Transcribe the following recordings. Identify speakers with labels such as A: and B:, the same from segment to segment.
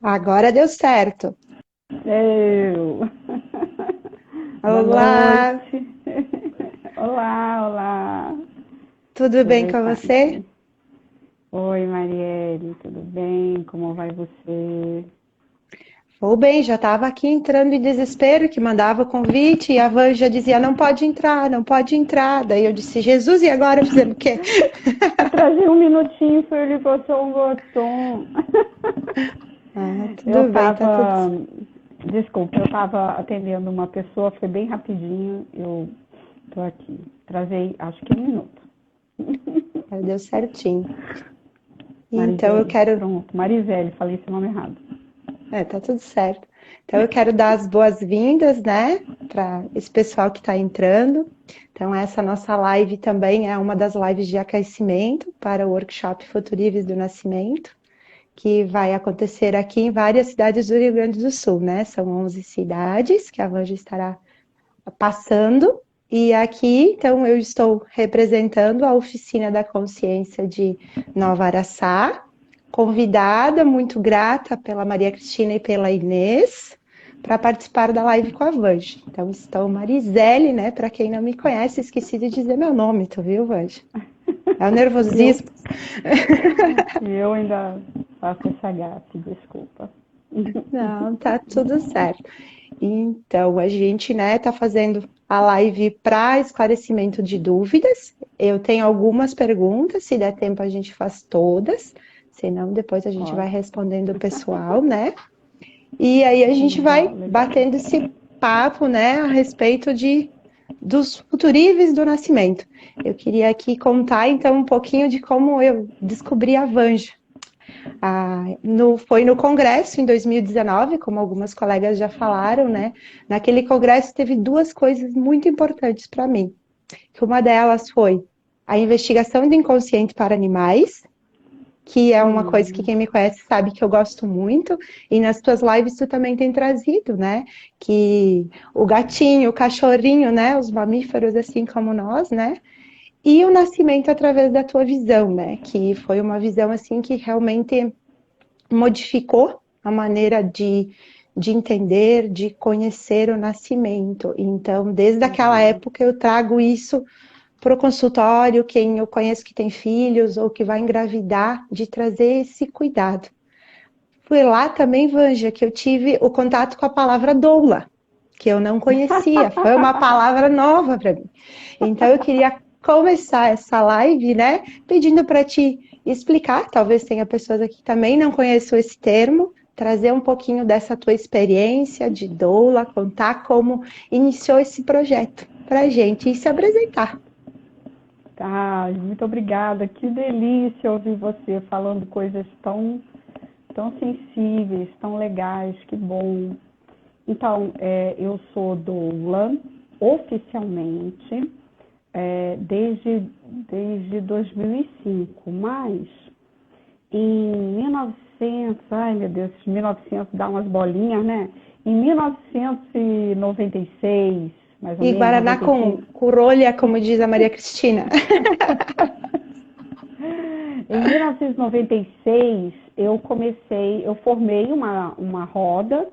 A: Agora deu certo.
B: Eu. Boa
A: Olá,
B: noite. Olá, olá.
A: tudo bem com
B: Aproveitar
A: você?
B: aqui. Oi, Marielle, tudo bem? Como vai você?
A: Vou bem, já estava aqui entrando em desespero, que mandava o convite e a Van já dizia, não pode entrar, não pode entrar. Daí eu disse, Jesus, e agora fazendo o quê?
B: Atrasei um minutinho, foi ele botou um botão.
A: Ah,
B: Eu
A: tudo bem, tá tudo
B: tava.
A: certo.
B: Desculpa, eu tava atendendo uma pessoa, foi bem rapidinho. Eu tô aqui. Atrasei, acho que um minuto.
A: Deu certinho. Então eu
B: Marisele,
A: quero,
B: pronto. Marisele, falei seu nome errado.
A: tá tudo certo. Então eu quero dar as boas-vindas, né, para esse pessoal que está entrando. Então essa nossa live também é uma das lives de aquecimento para o workshop Futurives do Nascimento, que vai acontecer aqui em várias cidades do Rio Grande do Sul, né? São 11 cidades que a Vanja estará passando. E aqui, então, eu estou representando a Oficina da Consciência de Nova Araçá, convidada, muito grata pela Maria Cristina e pela Inês, para participar da live com a Vanja. Então, estou Marisele, né? Para quem não me conhece, esqueci de dizer meu nome, tu viu, Vanja? É o
B: Eu,
A: nervosismo.
B: eu ainda faço essa gafe, desculpa.
A: Não, tá tudo certo. Então, a gente, né, tá fazendo a live para esclarecimento de dúvidas. Eu tenho algumas perguntas, se der tempo a gente faz todas, senão depois a gente vai
B: Ótimo.
A: respondendo o pessoal, né? E aí a gente vai
B: Legal, legal.
A: batendo esse papo, né, a respeito dos futuríveis do nascimento. Eu queria aqui contar então um pouquinho de como eu descobri a Vanja. Foi no congresso em 2019, como algumas colegas já falaram, né? Naquele congresso teve duas coisas muito importantes para mim. Que uma delas foi a investigação do inconsciente para animais, que é uma coisa que
B: Hum,
A: quem me conhece sabe que eu gosto muito, e nas tuas lives tu também tem trazido, né? Que o gatinho, o cachorrinho, né? Os mamíferos, assim como nós, né? E o nascimento através da tua visão, né? Que foi uma visão assim que realmente modificou a maneira de entender, de conhecer o nascimento. Então, desde aquela
B: uhum.
A: época, eu trago isso para o consultório, quem eu conheço que tem filhos ou que vai engravidar, de trazer esse cuidado. Foi lá também, Vanja, que eu tive o contato com a palavra doula, que eu não conhecia, foi uma palavra nova para mim. Então, eu queria começar essa live, né, pedindo para te explicar, talvez tenha pessoas aqui que também não conheçam esse termo, trazer um pouquinho dessa tua experiência de doula, contar como iniciou esse projeto para a gente e se apresentar.
B: Tá, muito obrigada. Que delícia ouvir você falando coisas tão sensíveis, tão legais. Que bom. Então, eu sou doula oficialmente desde 2005, mas em 1900, ai meu Deus, 1900 dá umas bolinhas, né? Em 1996, mais ou
A: E
B: menos,
A: Guaraná
B: 95.
A: com rolha, como diz a Maria Cristina.
B: Em 1996, eu formei uma roda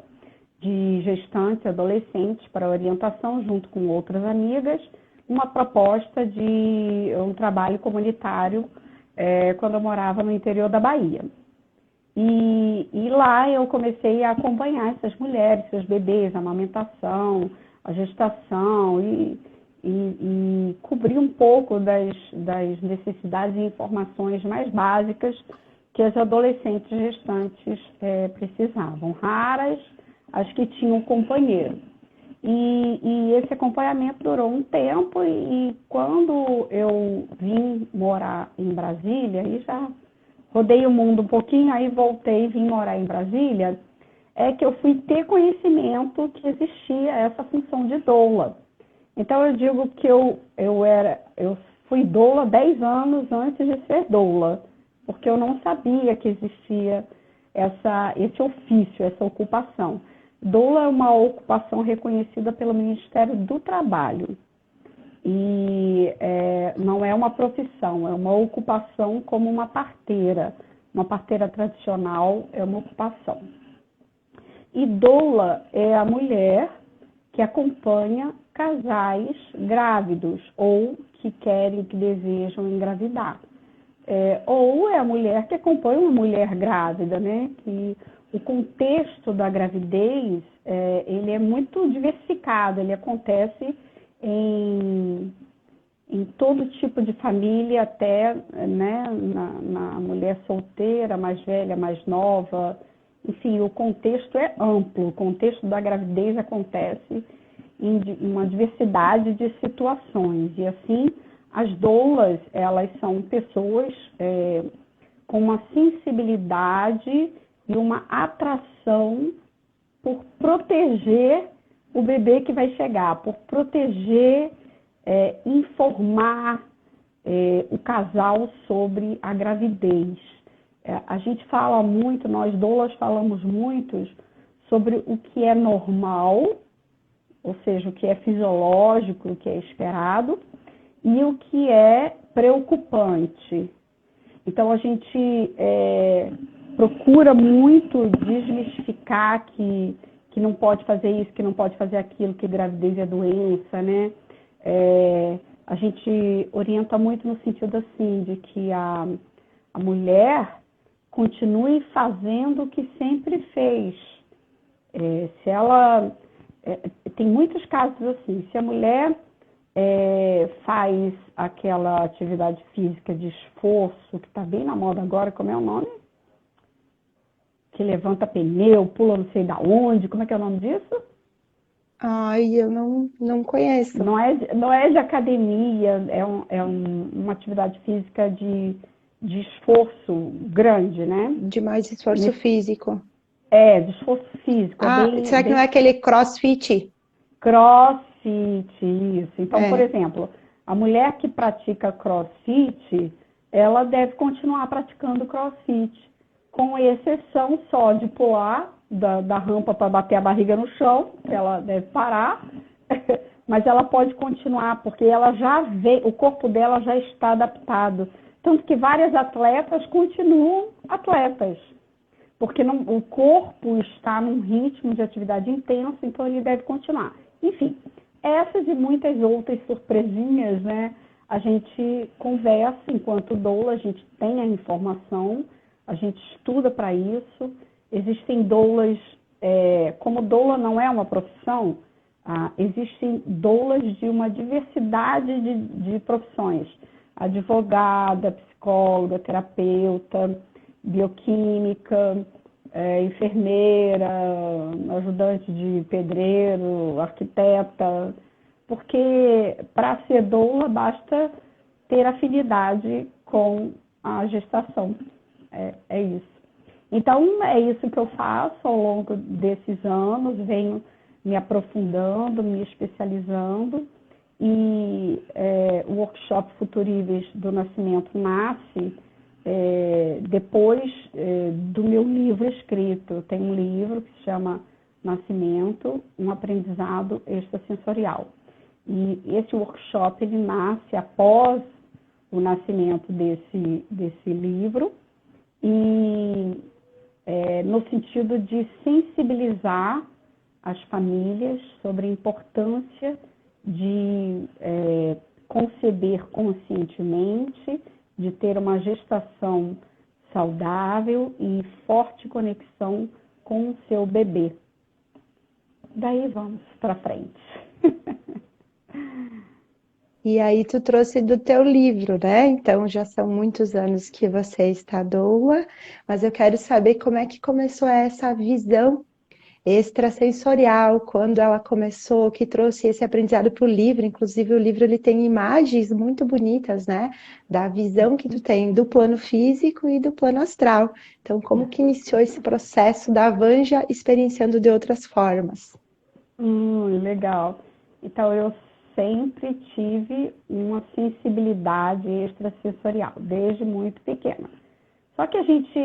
B: de gestantes e adolescentes para orientação, junto com outras amigas, uma proposta de um trabalho comunitário quando eu morava no interior da Bahia. E lá eu comecei a acompanhar essas mulheres, seus bebês, a amamentação, a gestação e cobrir um pouco das necessidades e informações mais básicas que as adolescentes gestantes precisavam. Raras as que tinham companheiro. E esse acompanhamento durou um tempo e quando eu vim morar em Brasília, aí já rodei o mundo um pouquinho, aí voltei e vim morar em Brasília, é que eu fui ter conhecimento que existia essa função de doula. Então eu digo que eu fui doula 10 anos antes de ser doula, porque eu não sabia que existia esse ofício, essa ocupação. Doula é uma ocupação reconhecida pelo Ministério do Trabalho. E não é uma profissão, é uma ocupação como uma parteira. Uma parteira tradicional é uma ocupação. E doula é a mulher que acompanha casais grávidos ou que querem, que desejam engravidar. Ou é a mulher que acompanha uma mulher grávida, né? Que o contexto da gravidez, ele é muito diversificado, ele acontece em todo tipo de família, até, né, na mulher solteira, mais velha, mais nova. Enfim, o contexto é amplo, o contexto da gravidez acontece em uma diversidade de situações. E assim, as doulas, elas são pessoas com uma sensibilidade e uma atração por proteger o bebê que vai chegar, por proteger, informar o casal sobre a gravidez. A gente fala muito, nós doulas falamos muito sobre o que é normal, ou seja, o que é fisiológico, o que é esperado, e o que é preocupante. Então, a gente procura muito desmistificar que não pode fazer isso, que não pode fazer aquilo, que gravidez é doença, né? A gente orienta muito no sentido assim, de que a mulher continue fazendo o que sempre fez. Se ela... tem muitos casos assim, se a mulher faz aquela atividade física de esforço, que está bem na moda agora, como é o nome? Que levanta pneu, pula não sei da onde, como é que é o nome disso?
A: Ai, eu não conheço.
B: Não é de academia, uma atividade física de esforço grande, né?
A: De mais esforço físico.
B: De esforço físico.
A: Será que não é aquele CrossFit?
B: CrossFit, isso. Então, por exemplo, a mulher que pratica CrossFit, ela deve continuar praticando CrossFit, com exceção só de pular da rampa para bater a barriga no chão, que ela deve parar, mas ela pode continuar, porque ela já vê, o corpo dela já está adaptado. Tanto que várias atletas continuam atletas, porque o corpo está num ritmo de atividade intenso, então ele deve continuar. Enfim, essas e muitas outras surpresinhas, né? A gente conversa enquanto doula, a gente tem a informação, a gente estuda para isso. Existem doulas, como doula não é uma profissão, existem doulas de uma diversidade de profissões. Advogada, psicóloga, terapeuta, bioquímica, enfermeira, ajudante de pedreiro, arquiteta, porque para ser doula basta ter afinidade com a gestação. É isso. Então, é isso que eu faço ao longo desses anos, venho me aprofundando, me especializando, e o workshop Futuríveis do Nascimento nasce depois do meu livro escrito. Tem um livro que se chama Nascimento, um aprendizado extrasensorial. E esse workshop ele nasce após o nascimento desse livro, e no sentido de sensibilizar as famílias sobre a importância de conceber conscientemente, de ter uma gestação saudável e forte conexão com o seu bebê. Daí vamos para frente.
A: E aí tu trouxe do teu livro, né? Então já são muitos anos que você está doula, mas eu quero saber como é que começou essa visão extrasensorial, quando ela começou, que trouxe esse aprendizado para o livro. Inclusive o livro ele tem imagens muito bonitas, né? Da visão que tu tem do plano físico e do plano astral. Então como que iniciou esse processo da Vanja experienciando de outras formas?
B: Legal. Então eu sempre tive uma sensibilidade extrasensorial, desde muito pequena. Só que a gente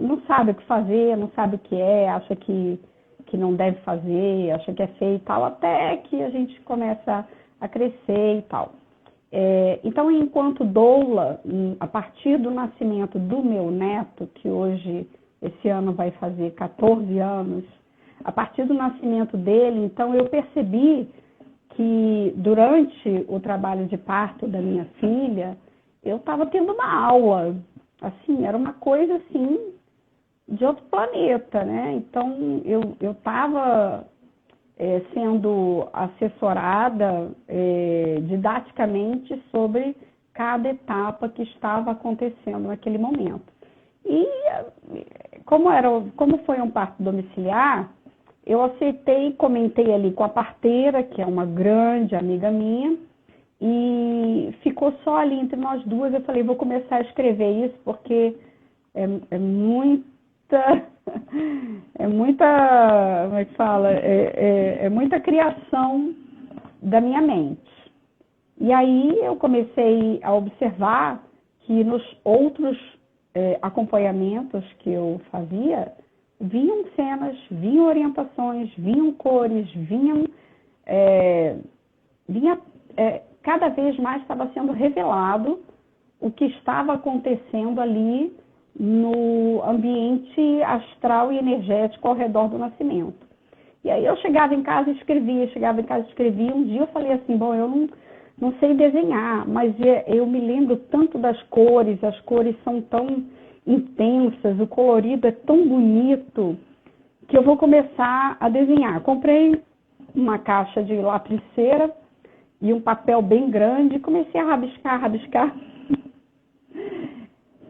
B: não sabe o que fazer, não sabe o que acha que não deve fazer, acha que é feio e tal, até que a gente começa a crescer e tal. Então, enquanto doula, a partir do nascimento do meu neto, que hoje, esse ano vai fazer 14 anos, a partir do nascimento dele, então eu percebi que durante o trabalho de parto da minha filha, eu estava tendo uma aula, assim, era uma coisa assim de outro planeta, né? Então eu estava sendo assessorada didaticamente sobre cada etapa que estava acontecendo naquele momento. E como foi um parto domiciliar, eu aceitei, comentei ali com a parteira, que é uma grande amiga minha, e ficou só ali entre nós duas. Eu falei, vou começar a escrever isso, porque é muita, como é que fala? É muita criação da minha mente. E aí eu comecei a observar que nos outros acompanhamentos que eu fazia, vinham cenas, vinham orientações, vinham cores, cada vez mais estava sendo revelado o que estava acontecendo ali no ambiente astral e energético ao redor do nascimento. E aí eu chegava em casa e escrevia, Um dia eu falei assim, bom, eu não sei desenhar, mas eu me lembro tanto das cores, as cores são tão intensas, o colorido é tão bonito, que eu vou começar a desenhar. Comprei uma caixa de lapiseira e um papel bem grande, comecei a rabiscar.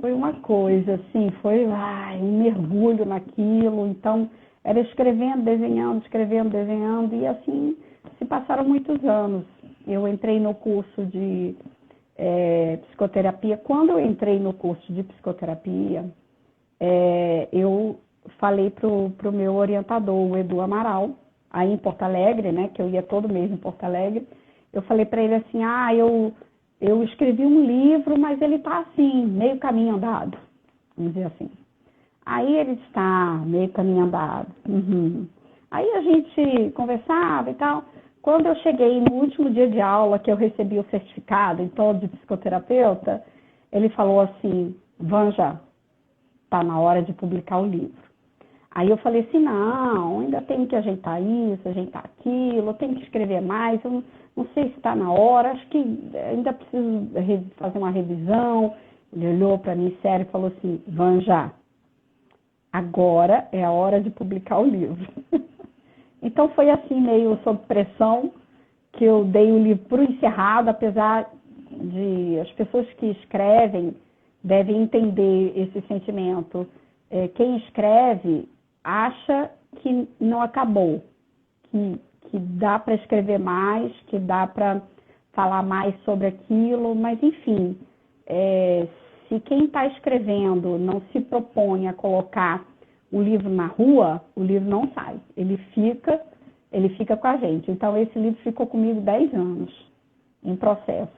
B: Foi uma coisa, assim, foi um mergulho naquilo. Então, era escrevendo, desenhando, e assim se passaram muitos anos. Eu entrei no curso de psicoterapia. Quando eu entrei no curso de psicoterapia, eu falei pro meu orientador, o Edu Amaral, aí em Porto Alegre, né, que eu ia todo mês em Porto Alegre, eu falei para ele assim, eu escrevi um livro, mas ele está assim, meio caminho andado, vamos dizer assim. Aí ele está meio caminho andado. Uhum. Aí a gente conversava e tal. Quando eu cheguei no último dia de aula, que eu recebi o certificado em todo de psicoterapeuta, ele falou assim, Vanja, está na hora de publicar o livro. Aí eu falei assim, não, ainda tenho que ajeitar isso, ajeitar aquilo, eu tenho que escrever mais, eu não sei se está na hora, acho que ainda preciso fazer uma revisão. Ele olhou para mim sério e falou assim, Vanja, agora é a hora de publicar o livro. Então foi assim, meio sob pressão, que eu dei o livro por encerrado, apesar de as pessoas que escrevem devem entender esse sentimento. Quem escreve acha que não acabou, que dá para escrever mais, que dá para falar mais sobre aquilo, mas enfim, se quem está escrevendo não se propõe a colocar o livro na rua, o livro não sai, ele fica com a gente. Então esse livro ficou comigo 10 anos em processo.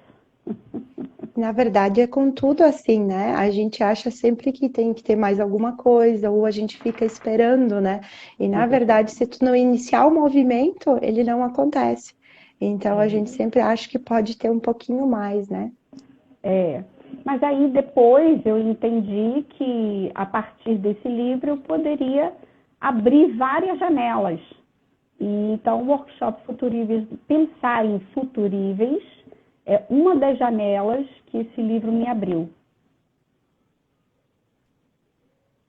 A: Na verdade, é com tudo assim, né? A gente acha sempre que tem que ter mais alguma coisa, ou a gente fica esperando, né? E na verdade, se tu não iniciar o movimento, ele não acontece. Então a gente sempre acha que pode ter um pouquinho mais, né?
B: Mas aí depois eu entendi que a partir desse livro eu poderia abrir várias janelas. E então o workshop Futuríveis, pensar em futuríveis, é uma das janelas que esse livro me abriu.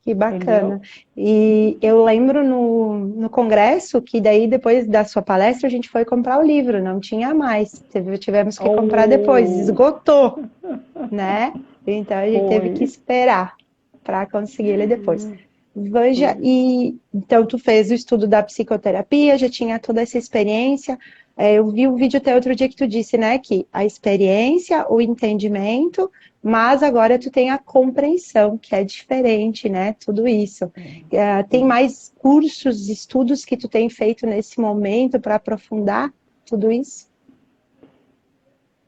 A: Que bacana. Entendeu? E eu lembro no congresso que daí depois da sua palestra a gente foi comprar o livro, não tinha mais. Tivemos que comprar depois, esgotou, né? Então a gente teve que esperar para conseguir ele depois. Vanja, e então tu fez o estudo da psicoterapia, já tinha toda essa experiência. Eu vi um vídeo até outro dia que tu disse, né, que a experiência, o entendimento, mas agora tu tem a compreensão, que é diferente, né, tudo isso. Tem mais cursos, estudos que tu tem feito nesse momento para aprofundar tudo isso?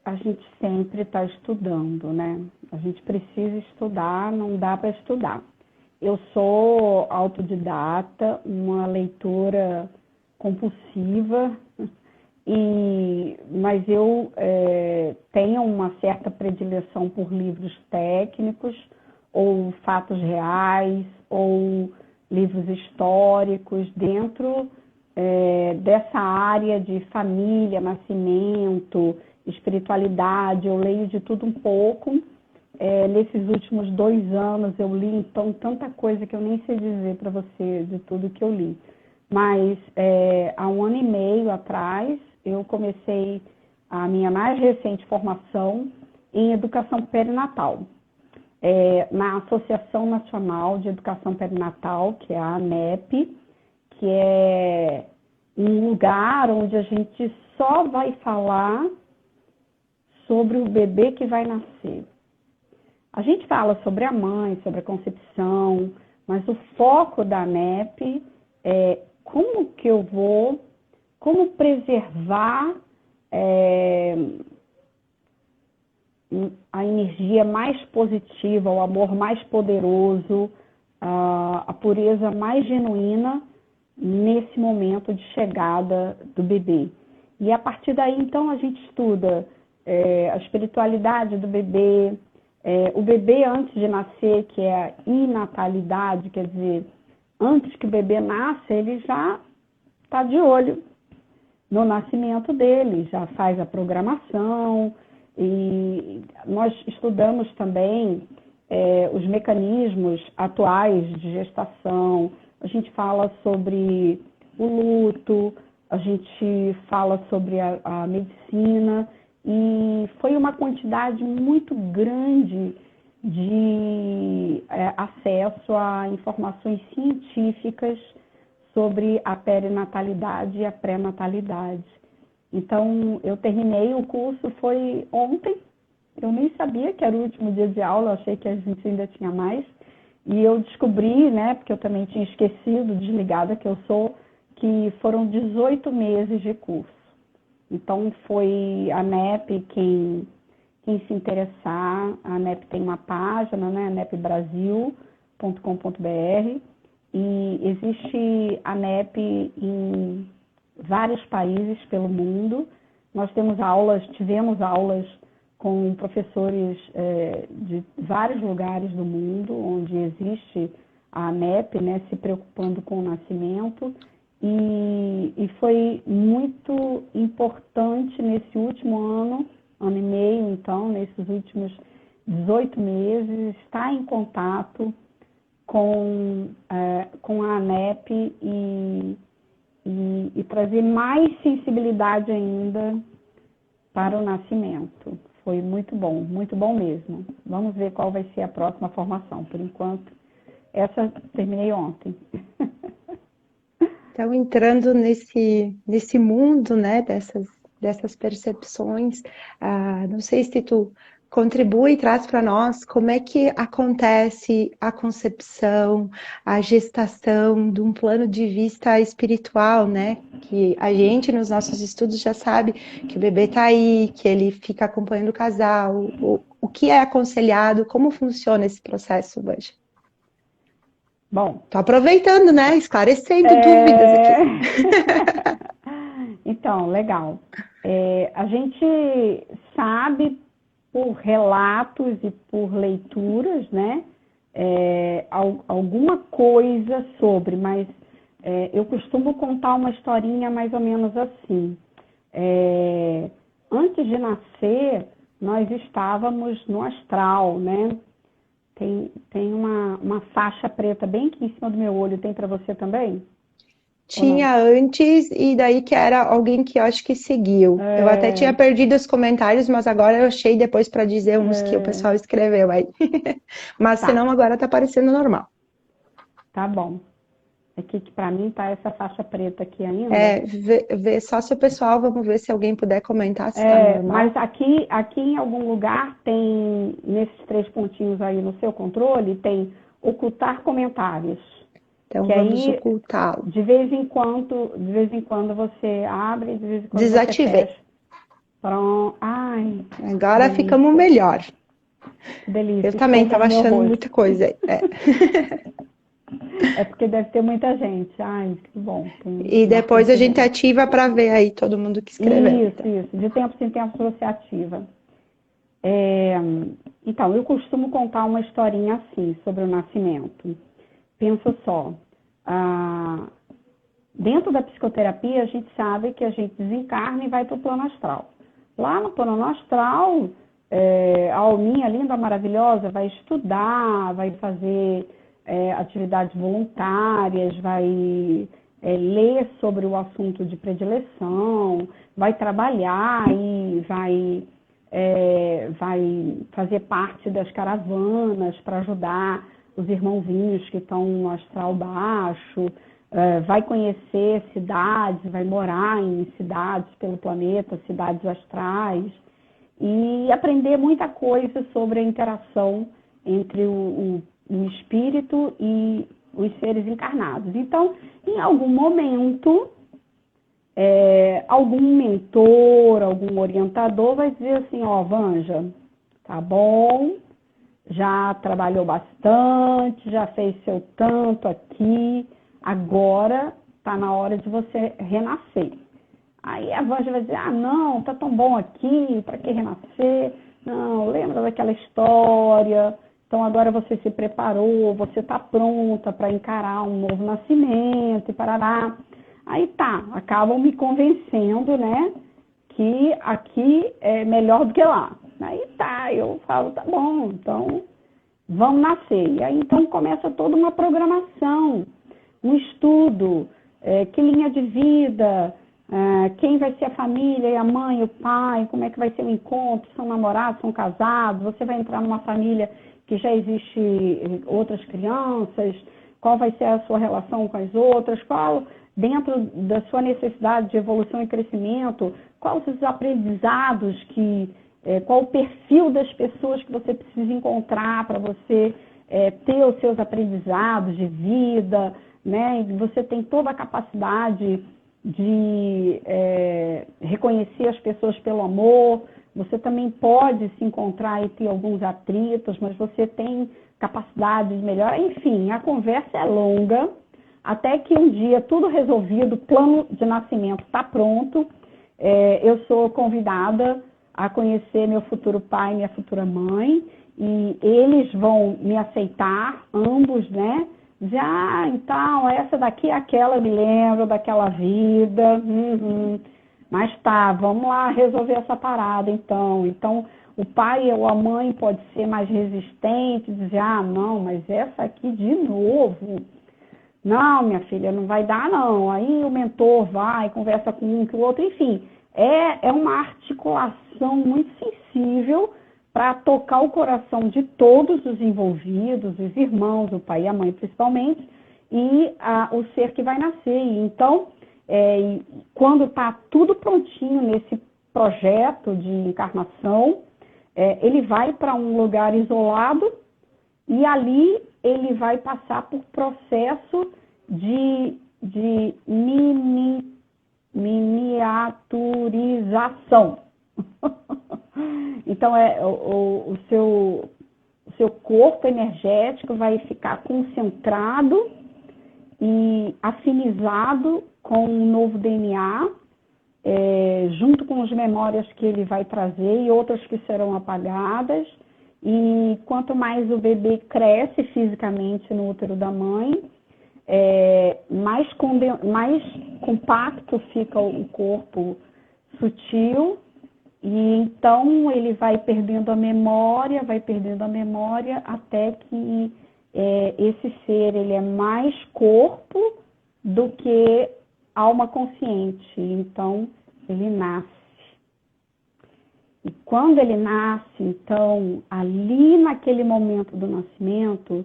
B: A gente sempre está estudando, né? A gente precisa estudar, não dá para estudar. Eu sou autodidata, uma leitora compulsiva, mas eu tenho uma certa predileção por livros técnicos, ou fatos reais, ou livros históricos, dentro dessa área de família, nascimento, espiritualidade. Eu leio de tudo um pouco. Nesses últimos 2 anos eu li, então, tanta coisa que eu nem sei dizer para você de tudo que eu li. Mas há 1 ano e meio atrás, eu comecei a minha mais recente formação em educação perinatal. Na Associação Nacional de Educação Perinatal, que é a ANEP, que é um lugar onde a gente só vai falar sobre o bebê que vai nascer. A gente fala sobre a mãe, sobre a concepção, mas o foco da ANEP é como preservar a energia mais positiva, o amor mais poderoso, a pureza mais genuína nesse momento de chegada do bebê. E a partir daí, então, a gente estuda a espiritualidade do bebê, o bebê antes de nascer, que é a inatalidade, quer dizer, antes que o bebê nasça, ele já está de olho no nascimento dele, já faz a programação. E nós estudamos também os mecanismos atuais de gestação. A gente fala sobre o luto, a gente fala sobre a medicina, e foi uma quantidade muito grande de acesso a informações científicas sobre a perinatalidade e a pré-natalidade. Então, eu terminei o curso, foi ontem. Eu nem sabia que era o último dia de aula, eu achei que a gente ainda tinha mais. E eu descobri, né, porque eu também tinha esquecido, desligada que eu sou, que foram 18 meses de curso. Então, foi a ANEP quem se interessar. A ANEP tem uma página, né, anepbrasil.com.br, e existe a ANEP em vários países pelo mundo. Nós tivemos aulas com professores de vários lugares do mundo, onde existe a ANEP, né, se preocupando com o nascimento, e foi muito importante nesse último ano e meio, então, nesses últimos 18 meses, estar em contato com a ANEP e trazer mais sensibilidade ainda para o nascimento. Foi muito bom mesmo. Vamos ver qual vai ser a próxima formação. Por enquanto, essa terminei ontem.
A: Então, entrando nesse mundo, né, dessas percepções, não sei se tu contribui e traz para nós como é que acontece a concepção, a gestação de um plano de vista espiritual, né? Que a gente, nos nossos estudos, já sabe que o bebê está aí, que ele fica acompanhando o casal, o que é aconselhado, como funciona esse processo, Banja?
B: Bom,
A: tô aproveitando, né? Esclarecendo dúvidas aqui.
B: Então, legal. A gente sabe por relatos e por leituras, né? Alguma coisa sobre, mas eu costumo contar uma historinha mais ou menos assim. Antes de nascer, nós estávamos no astral, né? Tem uma faixa preta bem aqui em cima do meu olho. Tem para você também?
A: Tinha antes, e daí que era alguém que eu acho que seguiu. Eu até tinha perdido os comentários, mas agora eu achei depois para dizer uns que o pessoal escreveu aí. Mas senão agora tá parecendo normal.
B: Tá bom. Aqui que para mim tá essa faixa preta aqui ainda.
A: Vê só se o pessoal, vamos ver se alguém puder comentar se tá normal.
B: Mas aqui em algum lugar tem, nesses 3 pontinhos aí no seu controle, tem ocultar comentários.
A: Então
B: que
A: vamos
B: aí,
A: ocultá-lo.
B: de vez em quando você abre, de vez em quando
A: Desativei.
B: você fecha. Pronto. Ai.
A: Agora ficamos melhor.
B: Que delícia.
A: Eu também estava achando muita coisa aí.
B: É porque deve ter muita gente. Ai, que bom.
A: E depois a gente ativa para ver aí todo mundo que escreveu.
B: Isso. De tempo em tempo você ativa. Então, eu costumo contar uma historinha assim, sobre o nascimento. Pensa só, Dentro da psicoterapia, a gente sabe que a gente desencarna e vai para o plano astral. Lá no plano astral, a alminha linda, maravilhosa, vai estudar, vai fazer atividades voluntárias, vai ler sobre o assunto de predileção, vai trabalhar e vai fazer parte das caravanas para ajudar os irmãozinhos que estão no astral baixo, vai conhecer cidades, vai morar em cidades pelo planeta, cidades astrais, e aprender muita coisa sobre a interação entre o espírito e os seres encarnados. Então, em algum momento, algum mentor, algum orientador vai dizer assim, Vanja, tá bom, já trabalhou bastante, já fez seu tanto aqui, agora está na hora de você renascer. Aí a Vanja vai dizer, não, tá tão bom aqui, para que renascer? Não, lembra daquela história, então agora você se preparou, você está pronta para encarar um novo nascimento e parará. Aí acabam me convencendo, né, que aqui é melhor do que lá. Aí eu falo, tá bom, então vamos nascer. E aí então começa toda uma programação, um estudo, que linha de vida, quem vai ser a família, e a mãe, o pai, como é que vai ser o encontro, são namorados, são casados, você vai entrar numa família que já existe outras crianças, qual vai ser a sua relação com as outras, qual, dentro da sua necessidade de evolução e crescimento, quais os aprendizados qual o perfil das pessoas que você precisa encontrar para você ter os seus aprendizados de vida, né? E você tem toda a capacidade de reconhecer as pessoas pelo amor, você também pode se encontrar e ter alguns atritos, mas você tem capacidade de melhorar. Enfim, a conversa é longa, até que um dia, tudo resolvido, o plano de nascimento está pronto, eu sou convidada a conhecer meu futuro pai e minha futura mãe, e eles vão me aceitar, ambos, né? Dizer, então, essa daqui é aquela, eu me lembro daquela vida, mas vamos lá resolver essa parada, então. Então, o pai ou a mãe pode ser mais resistente, dizer, não, mas essa aqui de novo, não, minha filha, não vai dar, não. Aí o mentor vai, conversa com um, com o outro, enfim. É uma articulação muito sensível para tocar o coração de todos os envolvidos, os irmãos, o pai e a mãe principalmente, e o ser que vai nascer. Então, quando está tudo prontinho nesse projeto de encarnação, ele vai para um lugar isolado e ali ele vai passar por processo de miniaturização. Então, o seu corpo energético vai ficar concentrado e afinizado com um novo DNA, junto com as memórias que ele vai trazer e outras que serão apagadas. E quanto mais o bebê cresce fisicamente no útero da mãe, mais compacto fica o corpo sutil, e então ele vai perdendo a memória, até que esse ser ele é mais corpo do que alma consciente. Então ele nasce. E quando ele nasce, então, ali naquele momento do nascimento,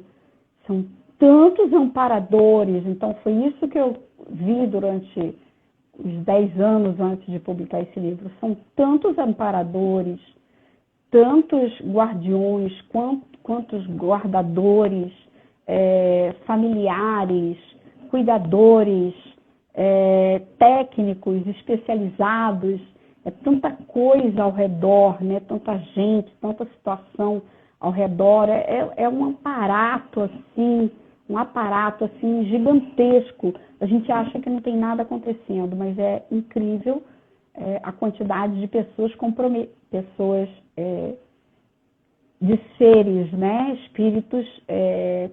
B: são tantos amparadores. Então, foi isso que eu vi durante os 10 anos antes de publicar esse livro. São tantos amparadores, tantos guardiões, quantos guardadores, familiares, cuidadores, técnicos especializados. É tanta coisa ao redor, né? Tanta gente, tanta situação ao redor. É um aparato assim gigantesco. A gente acha que não tem nada acontecendo, mas é incrível a quantidade de pessoas de seres, né, espíritos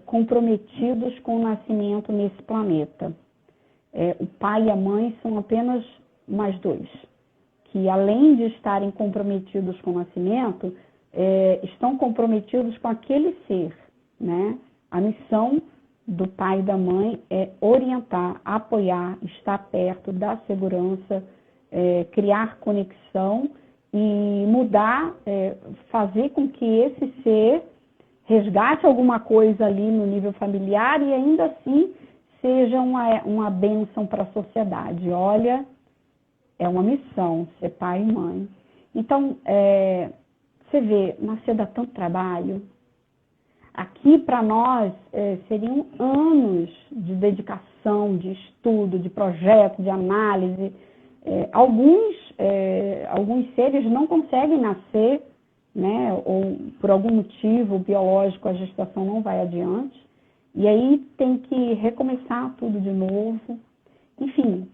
B: comprometidos com o nascimento nesse planeta. O pai e a mãe são apenas mais dois, que além de estarem comprometidos com o nascimento, estão comprometidos com aquele ser, né? A missão do pai e da mãe é orientar, apoiar, estar perto, dar segurança, criar conexão e mudar, fazer com que esse ser resgate alguma coisa ali no nível familiar e ainda assim seja uma bênção para a sociedade. Olha, é uma missão ser pai e mãe. Então, você vê, nascer dá tanto trabalho. Aqui, para nós, seriam anos de dedicação, de estudo, de projeto, de análise. Alguns seres não conseguem nascer, né? Ou por algum motivo biológico a gestação não vai adiante. E aí tem que recomeçar tudo de novo. Enfim,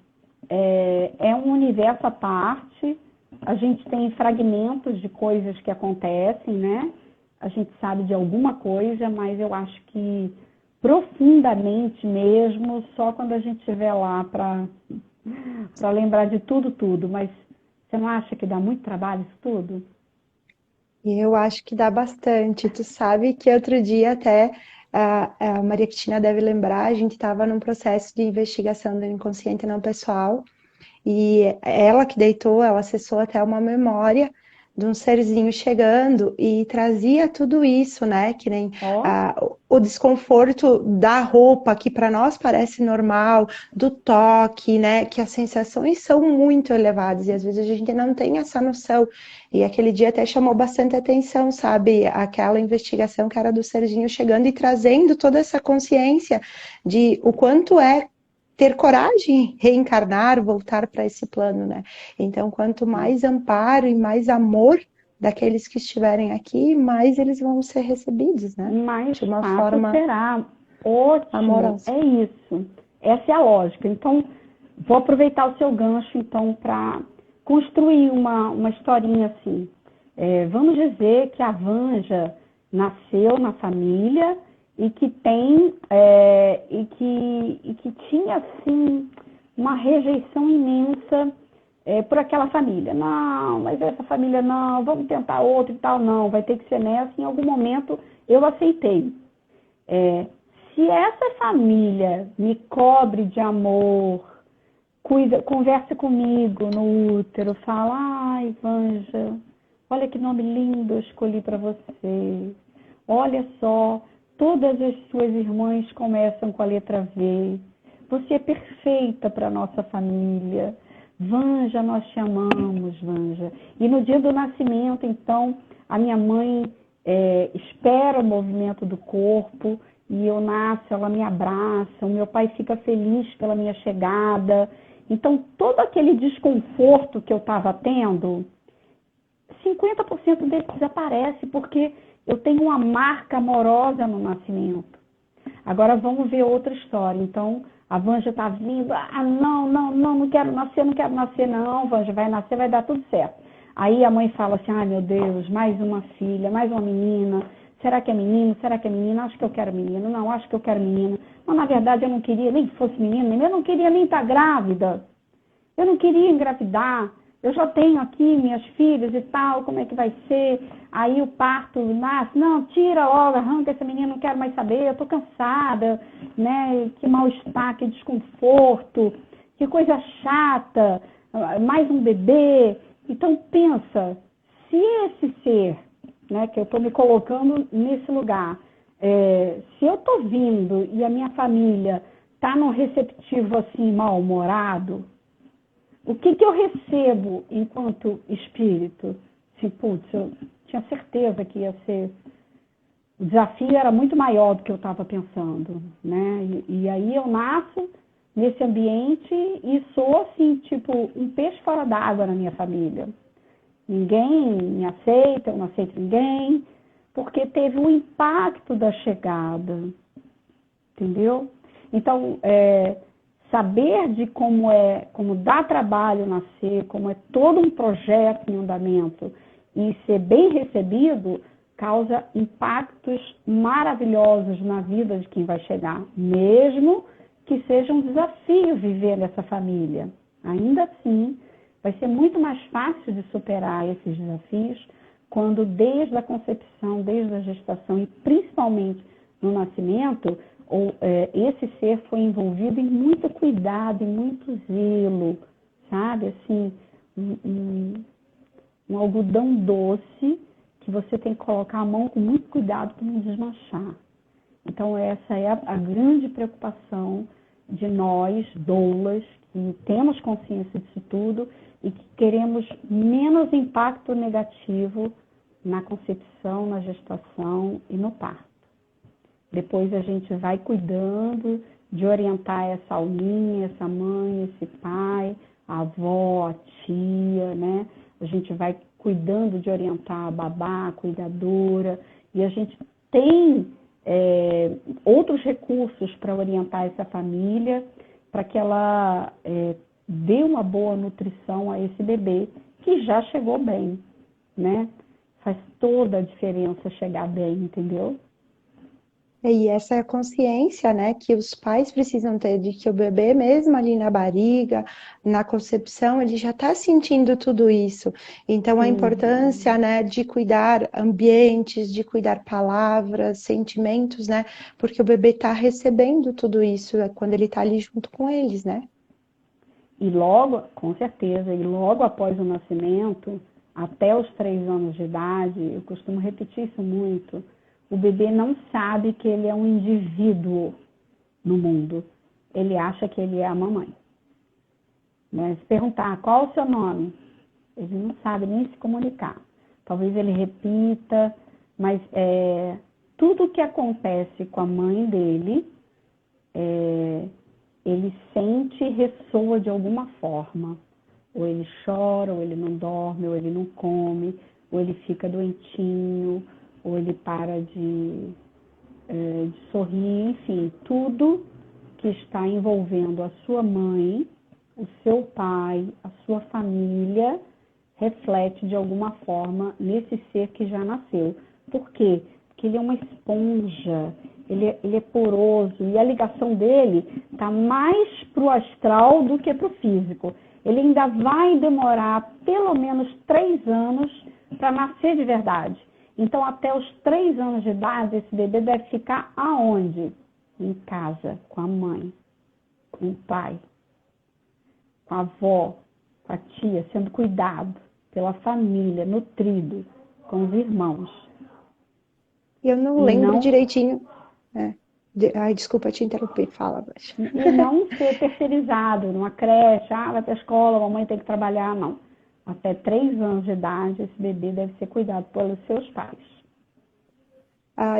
B: é um universo à parte. A gente tem fragmentos de coisas que acontecem, né? A gente sabe de alguma coisa, mas eu acho que profundamente mesmo, só quando a gente estiver lá para lembrar de tudo. Mas você não acha que dá muito trabalho isso tudo?
A: E eu acho que dá bastante. Tu sabe que outro dia até a Maria Cristina deve lembrar, a gente estava num processo de investigação do inconsciente não pessoal, e ela que deitou, ela acessou até uma memória de um serzinho chegando e trazia tudo isso, né? Que nem o desconforto da roupa, que para nós parece normal, do toque, né? Que as sensações são muito elevadas e às vezes a gente não tem essa noção. E aquele dia até chamou bastante atenção, sabe? Aquela investigação que era do serzinho chegando e trazendo toda essa consciência de o quanto é ter coragem, reencarnar, voltar para esse plano, né? Então, quanto mais amparo e mais amor daqueles que estiverem aqui, mais eles vão ser recebidos, né?
B: Mais
A: de uma
B: fácil
A: forma
B: será. Ótimo,
A: amorosa.
B: é isso. Essa é a lógica. Então, vou aproveitar o seu gancho, então, para construir uma historinha assim. Vamos dizer que a Vanja nasceu na família e que tem e que tinha assim uma rejeição imensa por aquela família. Não, mas essa família não, vamos tentar outra e tal, não, vai ter que ser nessa. Em algum momento eu aceitei. Se essa família me cobre de amor, conversa comigo no útero, fala, ai, Vanja, olha que nome lindo eu escolhi para você. Olha só, todas as suas irmãs começam com a letra V. Você é perfeita para a nossa família. Vanja, nós te amamos, Vanja. E no dia do nascimento, então, a minha mãe espera o movimento do corpo e eu nasço, ela me abraça, o meu pai fica feliz pela minha chegada. Então, todo aquele desconforto que eu estava tendo, 50% dele desaparece, porque eu tenho uma marca amorosa no nascimento. Agora vamos ver outra história. Então, a Vanja está vindo, não quero nascer, não, Vanja, vai nascer, vai dar tudo certo. Aí a mãe fala assim, ai meu Deus, mais uma filha, mais uma menina, será que é menino, será que é menina? Acho que eu quero menino, não, acho que eu quero menina. Mas na verdade eu não queria nem que fosse menino, eu não queria nem estar grávida, eu não queria engravidar. Eu já tenho aqui minhas filhas e tal, como é que vai ser? Aí o parto nasce, não, tira logo, arranca essa menina, não quero mais saber, eu tô cansada, né? Que mal-estar, que desconforto, que coisa chata, mais um bebê. Então pensa, se esse ser, né, que eu tô me colocando nesse lugar, se eu tô vindo e a minha família tá num receptivo assim, mal-humorado, o que eu recebo enquanto espírito? Assim, putz, eu tinha certeza que ia ser... O desafio era muito maior do que eu estava pensando, né? E aí eu nasço nesse ambiente e sou, assim, tipo, um peixe fora d'água na minha família. Ninguém me aceita, eu não aceito ninguém, porque teve o impacto da chegada, entendeu? Então, saber de como dá trabalho nascer, como é todo um projeto em andamento e ser bem recebido, causa impactos maravilhosos na vida de quem vai chegar, mesmo que seja um desafio viver nessa família. Ainda assim, vai ser muito mais fácil de superar esses desafios quando desde a concepção, desde a gestação e principalmente no nascimento, esse ser foi envolvido em muito cuidado, em muito zelo, sabe? Assim, um algodão doce que você tem que colocar a mão com muito cuidado para não desmanchar. Então, essa é a grande preocupação de nós, doulas, que temos consciência disso tudo e que queremos menos impacto negativo na concepção, na gestação e no parto. Depois a gente vai cuidando de orientar essa alminha, essa mãe, esse pai, a avó, a tia, né? A gente vai cuidando de orientar a babá, a cuidadora, e a gente tem outros recursos para orientar essa família, para que ela dê uma boa nutrição a esse bebê, que já chegou bem, né? Faz toda a diferença chegar bem, entendeu?
A: E essa é a consciência, né, que os pais precisam ter de que o bebê, mesmo ali na barriga, na concepção, ele já está sentindo tudo isso. Então, a importância, né, de cuidar ambientes, de cuidar palavras, sentimentos, né, porque o bebê está recebendo tudo isso quando ele está ali junto com eles, né?
B: E logo, com certeza, e logo após o nascimento, até os 3 anos de idade, eu costumo repetir isso muito, o bebê não sabe que ele é um indivíduo no mundo. Ele acha que ele é a mamãe. Né? Se perguntar qual é o seu nome, ele não sabe nem se comunicar. Talvez ele repita, mas tudo que acontece com a mãe dele, ele sente e ressoa de alguma forma. Ou ele chora, ou ele não dorme, ou ele não come, ou ele fica doentinho, ou ele para de sorrir, enfim, tudo que está envolvendo a sua mãe, o seu pai, a sua família, reflete de alguma forma nesse ser que já nasceu. Por quê? Porque ele é uma esponja, ele é poroso, e a ligação dele está mais para o astral do que para o físico. Ele ainda vai demorar pelo menos 3 anos para nascer de verdade. Então, até os 3 anos de idade, esse bebê deve ficar aonde? Em casa, com a mãe, com o pai, com a avó, com a tia, sendo cuidado pela família, nutrido, com os irmãos.
A: Eu não lembro direitinho. Ai, desculpa te interromper, fala, Baixa.
B: E não ser terceirizado numa creche, vai para a escola, a mamãe tem que trabalhar, não. Até 3 anos de idade, esse bebê deve ser cuidado pelos seus pais.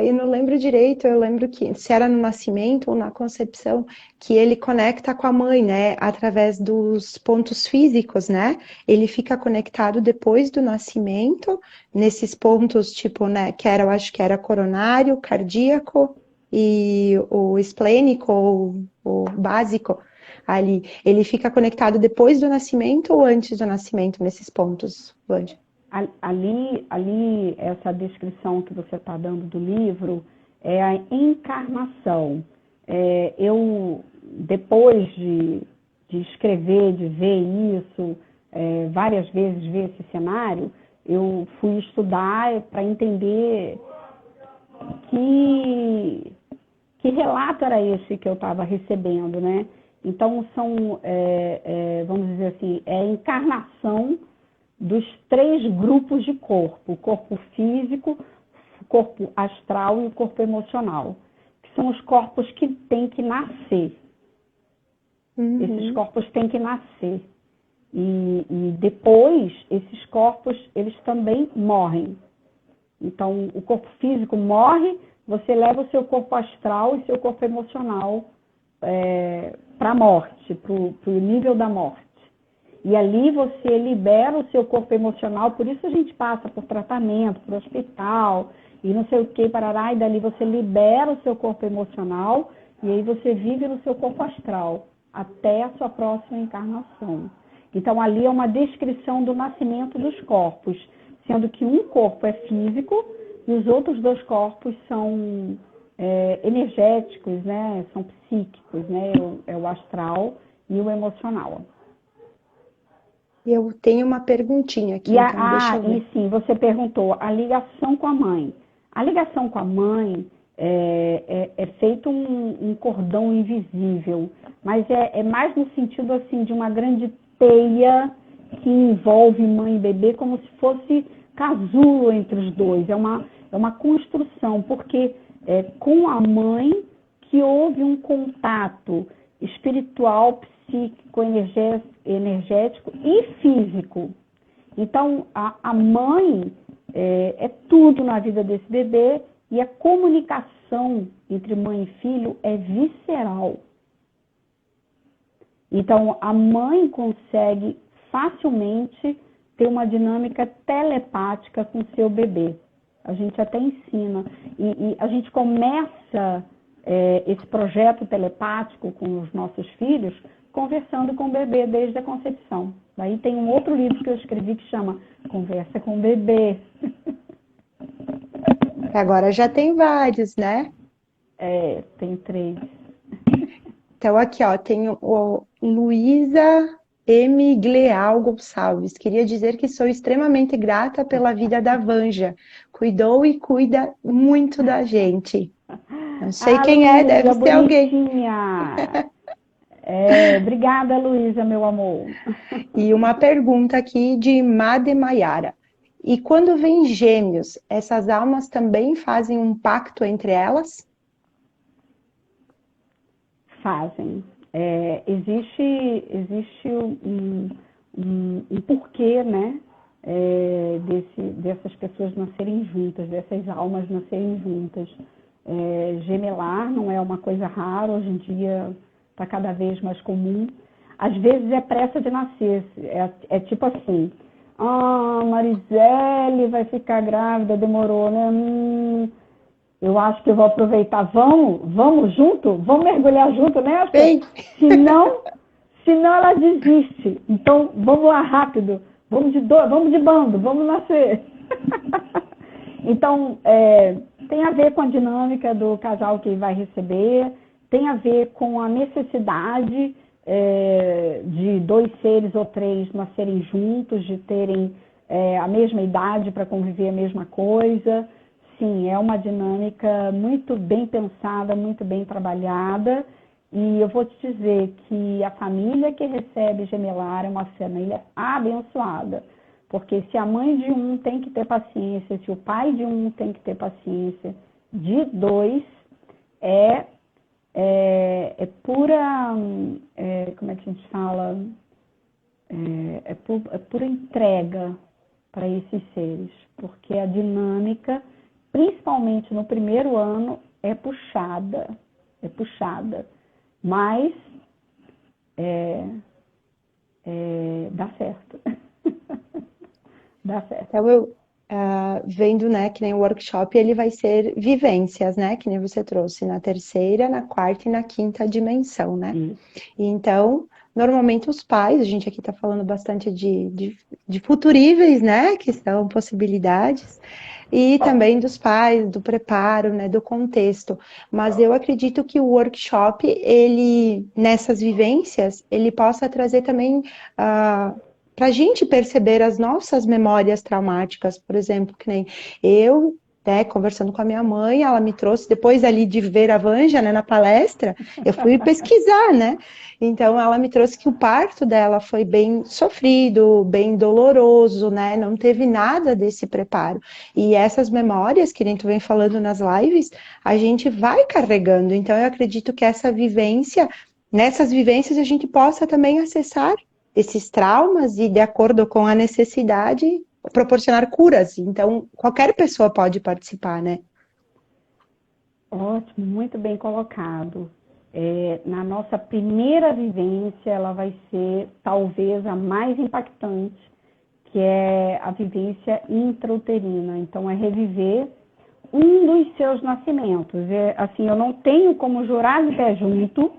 A: Eu não lembro direito, eu lembro que se era no nascimento ou na concepção, que ele conecta com a mãe, né, através dos pontos físicos, né, ele fica conectado depois do nascimento, nesses pontos, tipo, né, eu acho que era coronário, cardíaco e o esplênico, ou o básico, ali, ele fica conectado depois do nascimento ou antes do nascimento, nesses pontos, Band?
B: Ali, essa descrição que você está dando do livro é a encarnação. Eu, depois de escrever, de ver isso, várias vezes ver esse cenário, eu fui estudar para entender que relato era esse que eu estava recebendo, né? Então, vamos dizer assim, é a encarnação dos 3 grupos de corpo: o corpo físico, o corpo astral e o corpo emocional, que são os corpos que têm que nascer. Esses corpos têm que nascer. E depois, esses corpos, eles também morrem. Então, o corpo físico morre, você leva o seu corpo astral e seu corpo emocional para a morte, para o nível da morte. E ali você libera o seu corpo emocional, por isso a gente passa por tratamento, por hospital, e não sei o que, parará, e dali você libera o seu corpo emocional, e aí você vive no seu corpo astral, até a sua próxima encarnação. Então ali é uma descrição do nascimento dos corpos, sendo que um corpo é físico, e os outros 2 corpos são energéticos, né? São psíquicos, né? É o astral e o emocional.
A: Eu tenho uma perguntinha aqui, então deixa eu ver.
B: E sim, você perguntou a ligação com a mãe. A ligação com a mãe é feito um cordão invisível, mas é mais no sentido assim de uma grande teia que envolve mãe e bebê, como se fosse casulo entre os dois. É uma construção, porque é com a mãe que houve um contato espiritual, psíquico, energético e físico. Então, a mãe é tudo na vida desse bebê e a comunicação entre mãe e filho é visceral. Então, a mãe consegue facilmente ter uma dinâmica telepática com o seu bebê. A gente até ensina. E a gente começa esse projeto telepático com os nossos filhos conversando com o bebê desde a concepção. Daí tem um outro livro que eu escrevi que chama Conversa com o Bebê.
A: Agora já tem vários, né?
B: Tem 3.
A: Então aqui, ó, tem o Luísa M. Gleal Gonçalves. Queria dizer que sou extremamente grata pela vida da Vanja. Cuidou e cuida muito da gente. Não sei quem
B: Luísa,
A: é, deve ser alguém.
B: bonitinha. Obrigada, Luísa, meu amor.
A: E uma pergunta aqui de Made Maiara. E quando vem gêmeos, essas almas também fazem um pacto entre elas?
B: Fazem. Existe um porquê, né? Dessas pessoas nascerem juntas, dessas almas nascerem juntas. Gemelar não é uma coisa rara, hoje em dia está cada vez mais comum. Às vezes é pressa de nascer, é tipo assim, Marisele vai ficar grávida, demorou, né? Eu acho que eu vou aproveitar, vamos junto? Vamos mergulhar junto nessa?
A: Bem.
B: Senão ela desiste. Então, vamos lá rápido, vamos de bando, vamos nascer. Então, tem a ver com a dinâmica do casal que vai receber, tem a ver com a necessidade de 2 seres ou 3 nascerem juntos, de terem a mesma idade para conviver a mesma coisa. Sim, é uma dinâmica muito bem pensada, muito bem trabalhada. E eu vou te dizer que a família que recebe gemelar é uma família abençoada. Porque se a mãe de um tem que ter paciência, se o pai de um tem que ter paciência, de 2 é pura, como é que a gente fala? É pura entrega para esses seres. Porque a dinâmica, principalmente no primeiro ano, é puxada. Mas dá certo. Dá certo.
A: Então, eu vendo, né, que nem o workshop, ele vai ser vivências, né, que nem você trouxe, na 3ª, na 4ª e na 5ª dimensão, né? E então, normalmente os pais, a gente aqui está falando bastante de futuríveis, né, que são possibilidades, e também dos pais, do preparo, né, do contexto. Mas eu acredito que o workshop, ele, nessas vivências, ele possa trazer também para a gente perceber as nossas memórias traumáticas, por exemplo, que nem eu, né, conversando com a minha mãe, ela me trouxe, depois ali de ver a Vanja, né, na palestra, eu fui pesquisar, né, então ela me trouxe que o parto dela foi bem sofrido, bem doloroso, né, não teve nada desse preparo, e essas memórias, que nem tu vem falando nas lives, a gente vai carregando, então eu acredito que nessas vivências a gente possa também acessar esses traumas e, de acordo com a necessidade, proporcionar curas. Então, qualquer pessoa pode participar, né?
B: Ótimo, muito bem colocado. Na nossa primeira vivência, ela vai ser talvez a mais impactante, que é a vivência intrauterina. Então, é reviver um dos seus nascimentos. Assim, eu não tenho como jurar de pé junto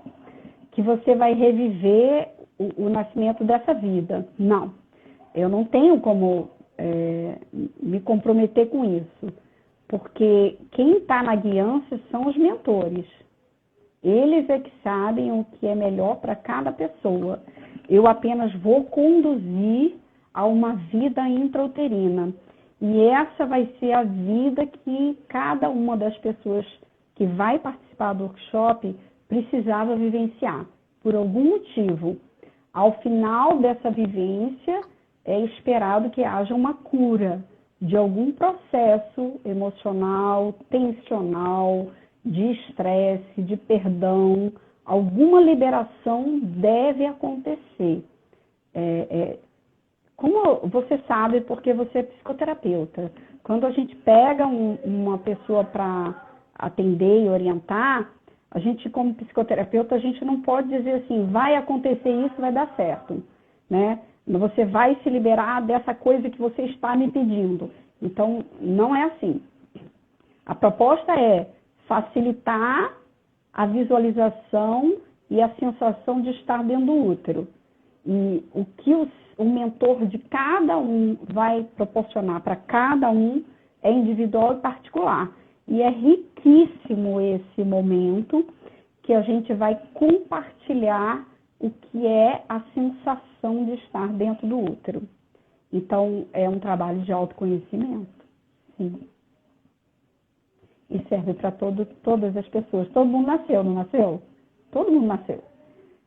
B: que você vai reviver o nascimento dessa vida. Não. Eu não tenho como me comprometer com isso. porque quem está na guiança são os mentores. Eles é que sabem o que é melhor para cada pessoa. Eu apenas vou conduzir a uma vida intrauterina. E essa vai ser a vida que cada uma das pessoas que vai participar do workshop precisava vivenciar, por algum motivo. Ao final dessa vivência, é esperado que haja uma cura de algum processo emocional, tensional, de estresse, de perdão. Alguma liberação deve acontecer. Como você sabe, porque você é psicoterapeuta, quando a gente pega uma pessoa para atender e orientar, a gente, como psicoterapeuta, a gente não pode dizer assim, vai acontecer isso, vai dar certo, né? Você vai se liberar dessa coisa que você está me pedindo. Então, não é assim. A proposta é facilitar a visualização e a sensação de estar dentro do útero. E o que o mentor de cada um vai proporcionar para cada um é individual e particular. E é riquíssimo esse momento que a gente vai compartilhar o que é a sensação de estar dentro do útero. Então, é um trabalho de autoconhecimento. Sim. E serve para todas as pessoas. Todo mundo nasceu, não nasceu? Todo mundo nasceu.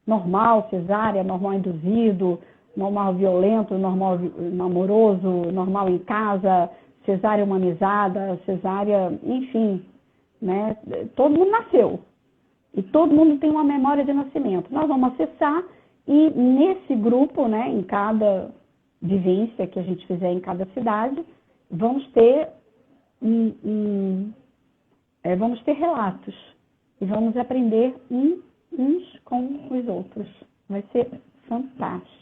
B: Normal, cesárea, normal induzido, normal violento, normal amoroso, normal em casa, cesárea humanizada, cesárea, enfim, né? Todo mundo nasceu. E todo mundo tem uma memória de nascimento. Nós vamos acessar e nesse grupo, né, em cada vivência que a gente fizer em cada cidade, vamos ter vamos ter relatos e vamos aprender uns com os outros. Vai ser fantástico.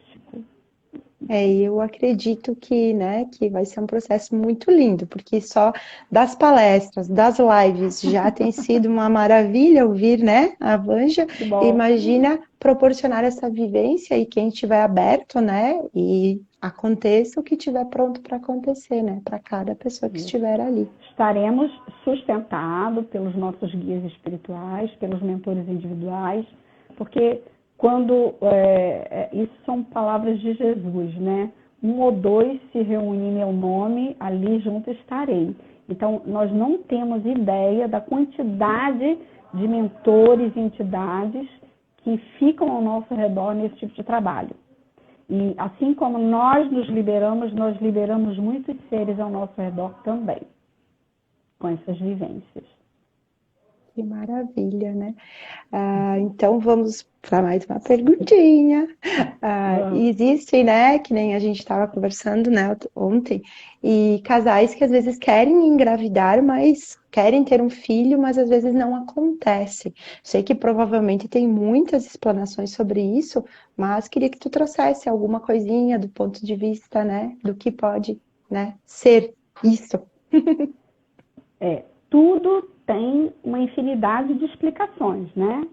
A: Eu acredito que, né, que vai ser um processo muito lindo, porque só das palestras, das lives, já tem sido uma maravilha ouvir, né, a Vanja. Imagina proporcionar essa vivência e quem estiver aberto, né, e aconteça o que estiver pronto para acontecer, né, para cada pessoa que estiver ali.
B: Estaremos sustentados pelos nossos guias espirituais, pelos mentores individuais, porque quando, isso são palavras de Jesus, né? 1 ou 2 se reúnem em meu nome, ali junto estarei. Então, nós não temos ideia da quantidade de mentores e entidades que ficam ao nosso redor nesse tipo de trabalho. E assim como nós nos liberamos muitos seres ao nosso redor também, com essas vivências.
A: Que maravilha, né? Então vamos para mais uma perguntinha. Existem, né, que nem a gente estava conversando, né, ontem, e casais que às vezes querem engravidar, mas querem ter um filho, mas às vezes não acontece. Sei que provavelmente tem muitas explanações sobre isso, mas queria que tu trouxesse alguma coisinha do ponto de vista, né, do que pode, né, ser isso.
B: Tudo tem uma infinidade de explicações, né?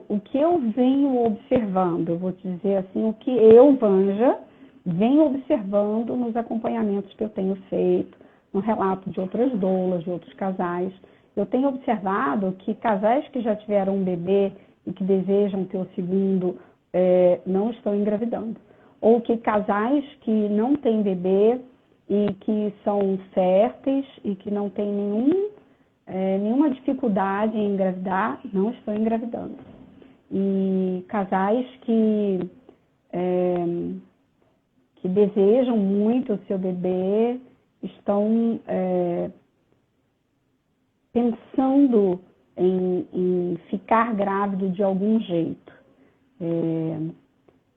B: O que eu venho observando, eu vou te dizer assim, o que eu, Vanja, venho observando nos acompanhamentos que eu tenho feito, no relato de outras doulas, de outros casais, eu tenho observado que casais que já tiveram um bebê e que desejam ter o segundo, não estão engravidando. Ou que casais que não têm bebê e que são férteis e que não têm nenhuma dificuldade em engravidar, não estão engravidando. E casais que desejam muito o seu bebê estão pensando em ficar grávido de algum jeito.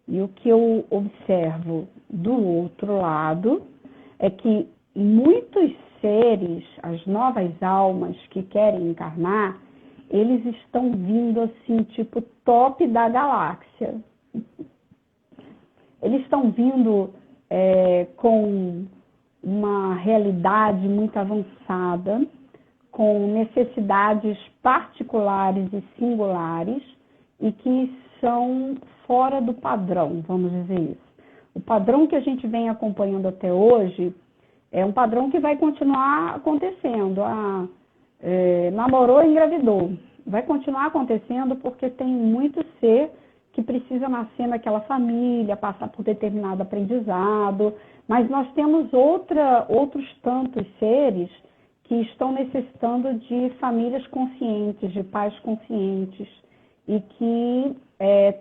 B: E o que eu observo do outro lado é que muitos seres, as novas almas que querem encarnar, eles estão vindo assim, tipo top da galáxia. Eles estão vindo com uma realidade muito avançada, com necessidades particulares e singulares e que são fora do padrão, vamos dizer isso. O padrão que a gente vem acompanhando até hoje É um padrão que vai continuar acontecendo. Namorou e engravidou. Vai continuar acontecendo porque tem muito ser que precisa nascer naquela família, passar por determinado aprendizado. Mas nós temos outros tantos seres que estão necessitando de famílias conscientes, de pais conscientes, e que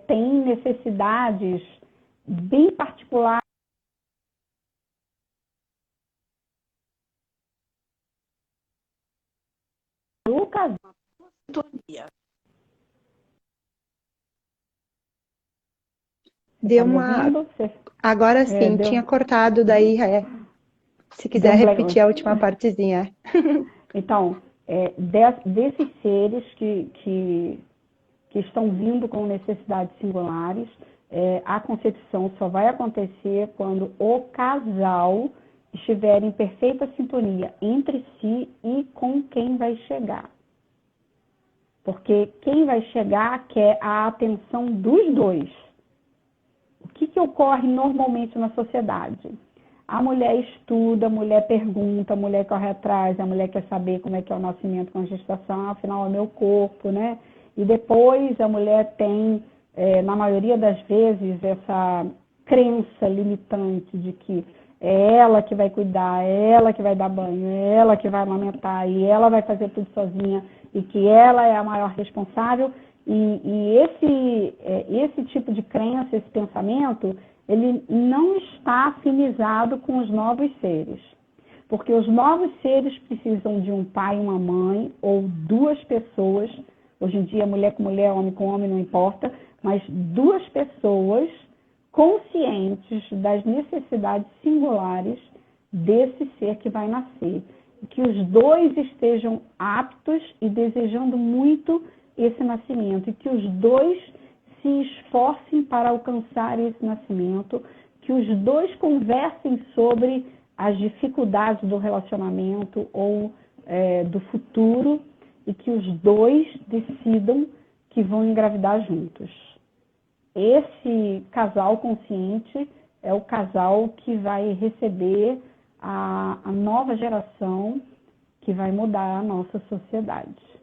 B: têm necessidades bem particulares do casal.
A: Deu
B: Tá me
A: uma.
B: ouvindo?
A: Agora sim, tinha cortado daí. Se
B: Deu
A: quiser repetir a última partezinha.
B: Então, desses seres que estão vindo com necessidades singulares, a concepção só vai acontecer quando o casal estiver em perfeita sintonia entre si e com quem vai chegar. Porque quem vai chegar quer a atenção dos dois. O que ocorre normalmente na sociedade? A mulher estuda, a mulher pergunta, a mulher corre atrás, a mulher quer saber como é que é o nascimento com a gestação, afinal é meu corpo, né? E depois a mulher tem, na maioria das vezes, essa crença limitante de que é ela que vai cuidar, é ela que vai dar banho, é ela que vai amamentar, e ela vai fazer tudo sozinha, e que ela é a maior responsável. E esse tipo de crença, esse pensamento, ele não está afinizado com os novos seres. Porque os novos seres precisam de um pai e uma mãe, ou duas pessoas, hoje em dia mulher com mulher, homem com homem, não importa, mas duas pessoas conscientes das necessidades singulares desse ser que vai nascer. Que os dois estejam aptos e desejando muito esse nascimento, e que os dois se esforcem para alcançar esse nascimento, que os dois conversem sobre as dificuldades do relacionamento ou do futuro, e que os dois decidam que vão engravidar juntos. Esse casal consciente é o casal que vai receber a nova geração que vai mudar a nossa sociedade.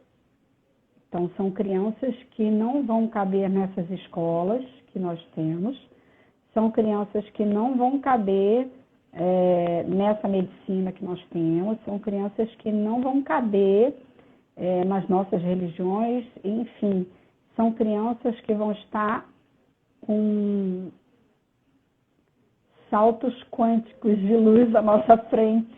B: Então, são crianças que não vão caber nessas escolas que nós temos, são crianças que não vão caber nessa medicina que nós temos, são crianças que não vão caber nas nossas religiões, enfim, são crianças que vão estar com saltos quânticos de luz à nossa frente,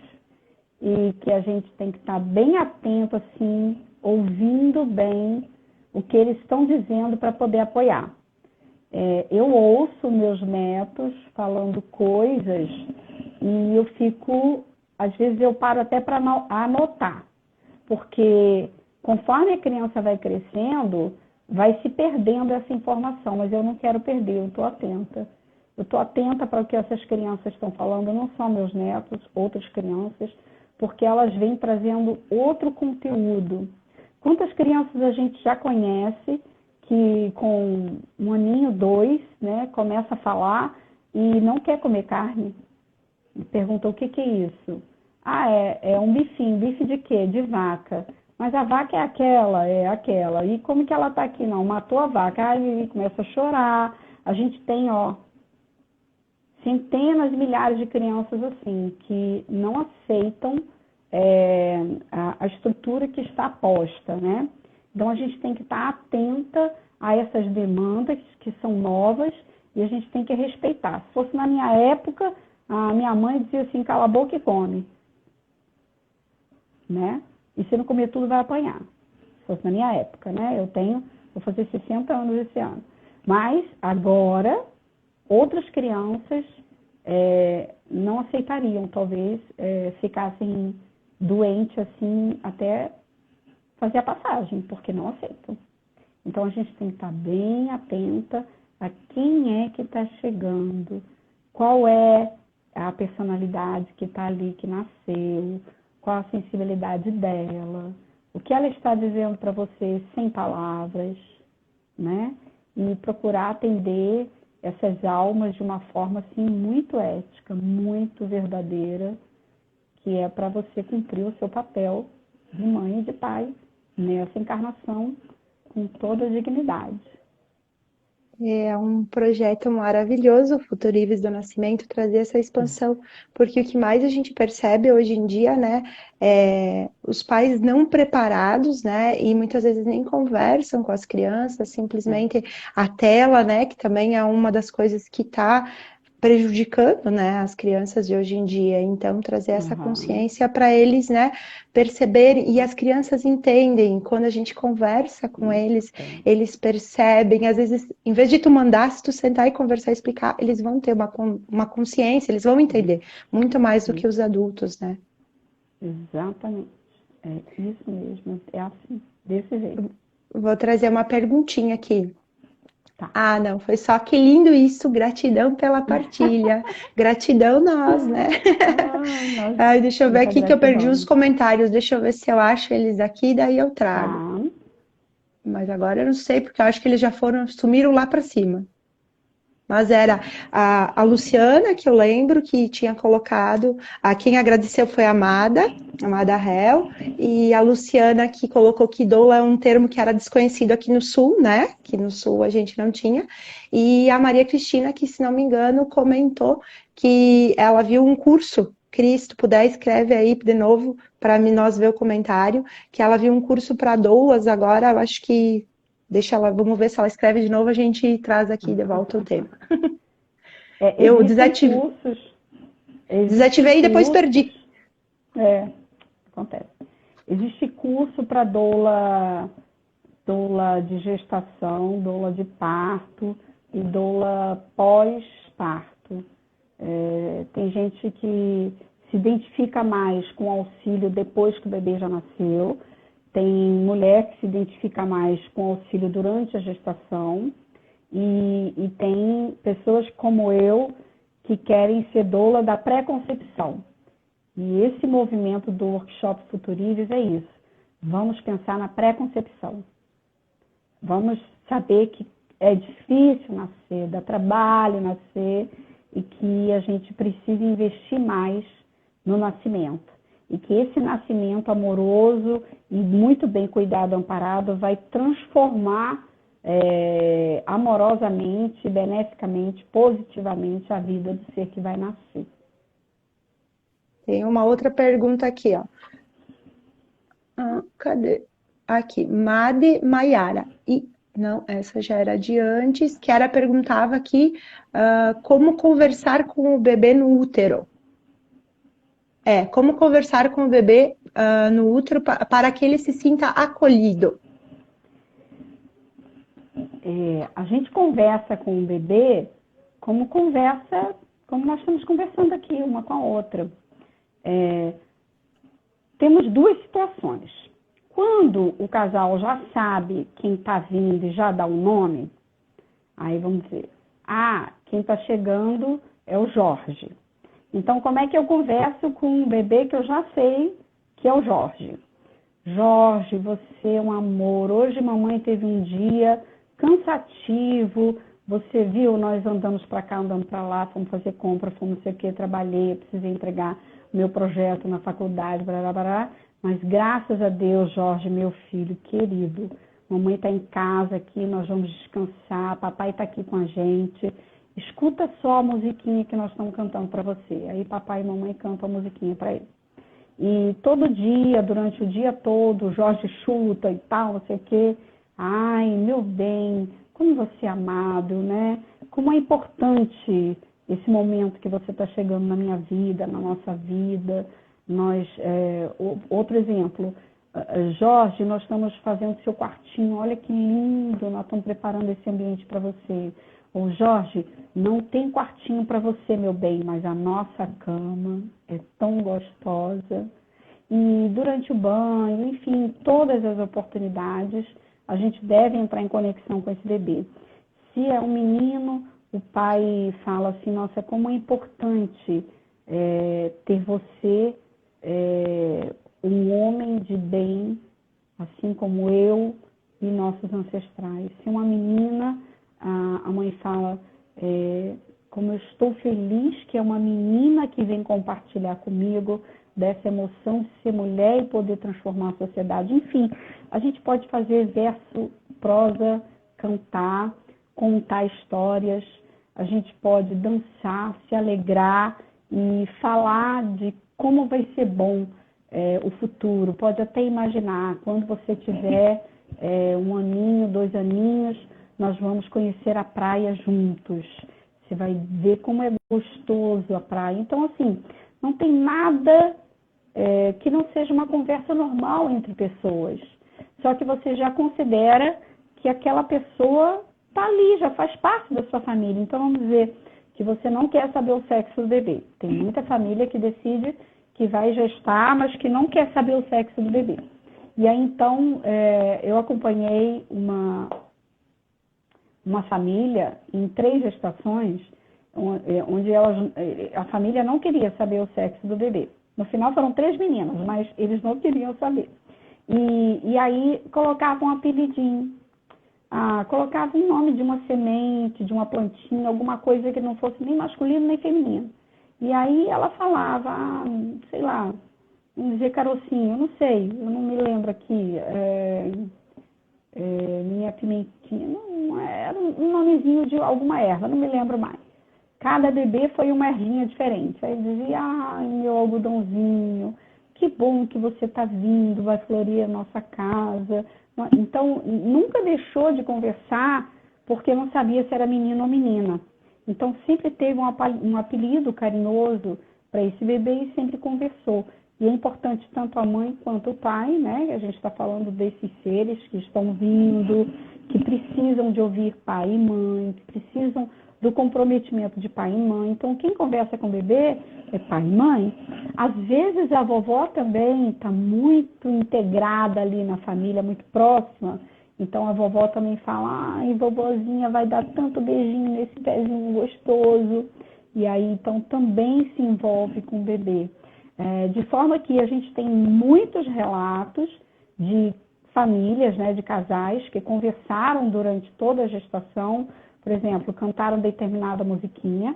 B: e que a gente tem que estar bem atento, assim, ouvindo bem o que eles estão dizendo para poder apoiar. Eu ouço meus netos falando coisas e eu fico, às vezes eu paro até para anotar, porque conforme a criança vai crescendo, vai se perdendo essa informação, mas eu não quero perder, eu estou atenta. Eu estou atenta para o que essas crianças estão falando, não só meus netos, outras crianças, porque elas vêm trazendo outro conteúdo. Quantas crianças a gente já conhece que com 1 aninho, 2, né, começa a falar e não quer comer carne? E pergunta o que é isso? É um bifinho. Bife de quê? De vaca. Mas a vaca é aquela. E como que ela está aqui? Não, matou a vaca. Aí começa a chorar. A gente tem, centenas, milhares de crianças assim, que não aceitam a estrutura que está posta, né? Então, a gente tem que estar atenta a essas demandas que são novas e a gente tem que respeitar. Se fosse na minha época, a minha mãe dizia assim, cala a boca e come, né? E se não comer tudo, vai apanhar. Se fosse na minha época, né? Vou fazer 60 anos esse ano. Mas, agora, outras crianças não aceitariam, talvez, ficassem doentes assim, até fazer a passagem, porque não aceitam. Então, a gente tem que estar bem atenta a quem é que está chegando, qual é a personalidade que está ali, que nasceu, qual a sensibilidade dela, o que ela está dizendo para você sem palavras, né? E procurar atender essas almas de uma forma assim muito ética, muito verdadeira, que é para você cumprir o seu papel de mãe e de pai nessa encarnação com toda a dignidade.
A: É um projeto maravilhoso, o Futurives do Nascimento, trazer essa expansão, porque o que mais a gente percebe hoje em dia, né, é os pais não preparados, né, e muitas vezes nem conversam com as crianças, simplesmente a tela, né, que também é uma das coisas que está prejudicando, né, as crianças de hoje em dia. Então, trazer essa consciência para eles, né, perceberem, e as crianças entendem, quando a gente conversa com eles, eles percebem, às vezes, em vez de tu mandar, se tu sentar e conversar e explicar, eles vão ter uma consciência, eles vão entender muito mais do que os adultos, né?
B: Exatamente. É isso mesmo, é assim, desse jeito.
A: Vou trazer uma perguntinha aqui.
B: Tá.
A: Ah, não, foi só que lindo isso, gratidão pela partilha, gratidão nós, né? Ai, deixa eu ver aqui que eu perdi os comentários, deixa eu ver se eu acho eles aqui, daí eu trago.
B: Tá.
A: Mas agora eu não sei, porque eu acho que eles já sumiram lá para cima. Mas era a Luciana, que eu lembro, que tinha colocado. A quem agradeceu foi a Amada Hel, e a Luciana que colocou que doula é um termo que era desconhecido aqui no Sul, né? Que no Sul a gente não tinha. E a Maria Cristina, que, se não me engano, comentou que ela viu um curso. Cris, se tu puder, escreve aí de novo para nós ver o comentário, que ela viu um curso para doulas agora, eu acho que deixa ela, vamos ver se ela escreve de novo, a gente traz aqui de volta o tema. Eu desativei e depois perdi.
B: Acontece. Existe curso para doula de gestação, doula de parto e doula pós-parto. Tem gente que se identifica mais com o auxílio depois que o bebê já nasceu. Tem mulher que se identifica mais com o auxílio durante a gestação. E tem pessoas como eu que querem ser doula da pré-concepção. E esse movimento do workshop Futurives é isso. Vamos pensar na pré-concepção. Vamos saber que é difícil nascer, dá trabalho nascer e que a gente precisa investir mais no nascimento. E que esse nascimento amoroso e muito bem cuidado, amparado, vai transformar amorosamente, beneficamente, positivamente a vida do ser que vai nascer.
A: Tem uma outra pergunta aqui, ó. Cadê? Aqui, Made Maiara. Não, essa já era de antes, que era perguntava aqui como conversar com o bebê no útero. Como conversar com o bebê no útero para que ele se sinta acolhido.
B: A gente conversa com o bebê como nós estamos conversando aqui, uma com a outra. Temos duas situações. Quando o casal já sabe quem está vindo e já dá o nome, aí vamos dizer, quem está chegando é o Jorge. Então, como é que eu converso com um bebê que eu já sei que é o Jorge? Jorge, você é um amor. Hoje mamãe teve um dia cansativo. Você viu, nós andamos para cá, andamos para lá, fomos fazer compra, fomos não sei o que, trabalhei, precisei entregar meu projeto na faculdade, blá, blá, blá. Mas graças a Deus, Jorge, meu filho querido, mamãe está em casa aqui, nós vamos descansar, papai está aqui com a gente. Escuta só a musiquinha que nós estamos cantando para você. Aí papai e mamãe cantam a musiquinha para ele. E todo dia, durante o dia todo, o Jorge chuta e tal, não sei o quê. Ai, meu bem, como você é amado, né? Como é importante esse momento que você está chegando na minha vida, na nossa vida. Outro exemplo, Jorge, nós estamos fazendo seu quartinho, olha que lindo, nós estamos preparando esse ambiente para você. Ou Jorge, não tem quartinho para você, meu bem, mas a nossa cama é tão gostosa. E durante o banho, enfim, todas as oportunidades, a gente deve entrar em conexão com esse bebê. Se é um menino, o pai fala assim, nossa, como é importante ter você, um homem de bem, assim como eu e nossos ancestrais. Se é uma menina, a mãe fala, como eu estou feliz que é uma menina que vem compartilhar comigo dessa emoção de ser mulher e poder transformar a sociedade. Enfim, a gente pode fazer verso, prosa, cantar, contar histórias, a gente pode dançar, se alegrar e falar de como vai ser bom o futuro. Pode até imaginar, quando você tiver 1 aninho, 2 aninhos, nós vamos conhecer a praia juntos. Você vai ver como é gostoso a praia. Então, assim, não tem nada que não seja uma conversa normal entre pessoas. Só que você já considera que aquela pessoa está ali, já faz parte da sua família. Então, vamos dizer que você não quer saber o sexo do bebê. Tem muita família que decide que vai gestar, mas que não quer saber o sexo do bebê. E aí, então, eu acompanhei uma família em 3 gestações, onde a família não queria saber o sexo do bebê. No final foram 3 meninas, mas eles não queriam saber. E aí colocavam um apelidinho. Colocavam o nome de uma semente, de uma plantinha, alguma coisa que não fosse nem masculino nem feminino. E aí ela falava, sei lá, vamos dizer carocinho, eu não sei, eu não me lembro aqui, minha pimentinha, não, era um nomezinho de alguma erva, não me lembro mais. Cada bebê foi uma ervinha diferente. Aí dizia, meu algodãozinho, que bom que você está vindo, vai florir a nossa casa. Então, nunca deixou de conversar porque não sabia se era menino ou menina. Então, sempre teve um apelido carinhoso para esse bebê e sempre conversou. E é importante tanto a mãe quanto o pai, né? A gente está falando desses seres que estão vindo, que precisam de ouvir pai e mãe, que precisam do comprometimento de pai e mãe. Então, quem conversa com o bebê é pai e mãe. Às vezes, a vovó também está muito integrada ali na família, muito próxima. Então, a vovó também fala, vovozinha vai dar tanto beijinho nesse pezinho gostoso. E aí, então, também se envolve com o bebê. De forma que a gente tem muitos relatos de famílias, né, de casais que conversaram durante toda a gestação. Por exemplo, cantaram determinada musiquinha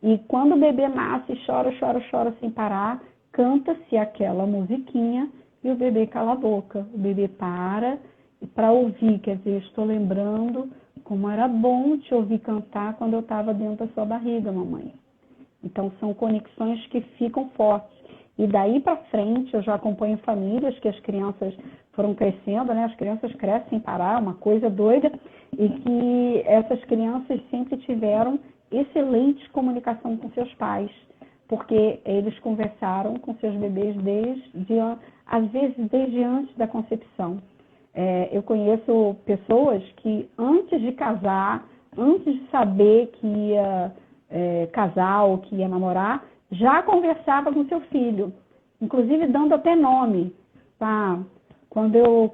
B: e quando o bebê nasce, chora, chora, chora sem parar, canta-se aquela musiquinha e o bebê cala a boca. O bebê para ouvir, quer dizer, estou lembrando como era bom te ouvir cantar quando eu estava dentro da sua barriga, mamãe. Então, são conexões que ficam fortes. E daí para frente, eu já acompanho famílias que as crianças foram crescendo, né? As crianças crescem sem parar, uma coisa doida, e que essas crianças sempre tiveram excelente comunicação com seus pais, porque eles conversaram com seus bebês às vezes desde antes da concepção. Eu conheço pessoas que antes de casar, antes de saber que ia casar ou que ia namorar, já conversava com seu filho, inclusive dando até nome. Quando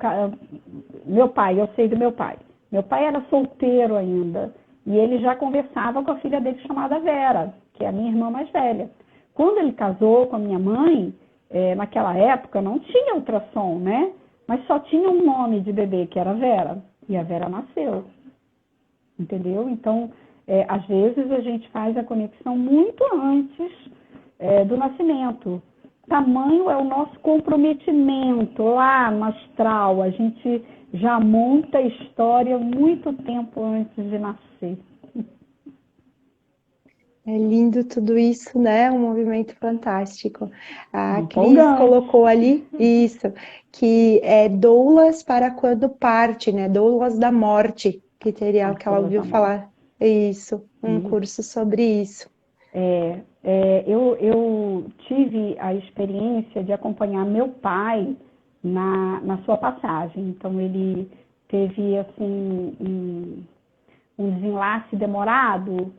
B: meu pai, eu sei do meu pai. Meu pai era solteiro ainda e ele já conversava com a filha dele chamada Vera, que é a minha irmã mais velha. Quando ele casou com a minha mãe, naquela época não tinha ultrassom, né? Mas só tinha um nome de bebê, que era Vera. E a Vera nasceu. Entendeu? Então, às vezes a gente faz a conexão muito antes do nascimento. Tamanho é o nosso comprometimento lá no astral. A gente já monta a história muito tempo antes de nascer.
A: É lindo tudo isso, né? Um movimento fantástico. A Cris
B: Empolgante.
A: colocou ali isso, que é doulas para quando parte, né? Doulas da morte, que teria o que ela ouviu falar. Isso, um curso sobre isso.
B: Eu tive a experiência de acompanhar meu pai na sua passagem. Então, ele teve, assim, um desenlace demorado,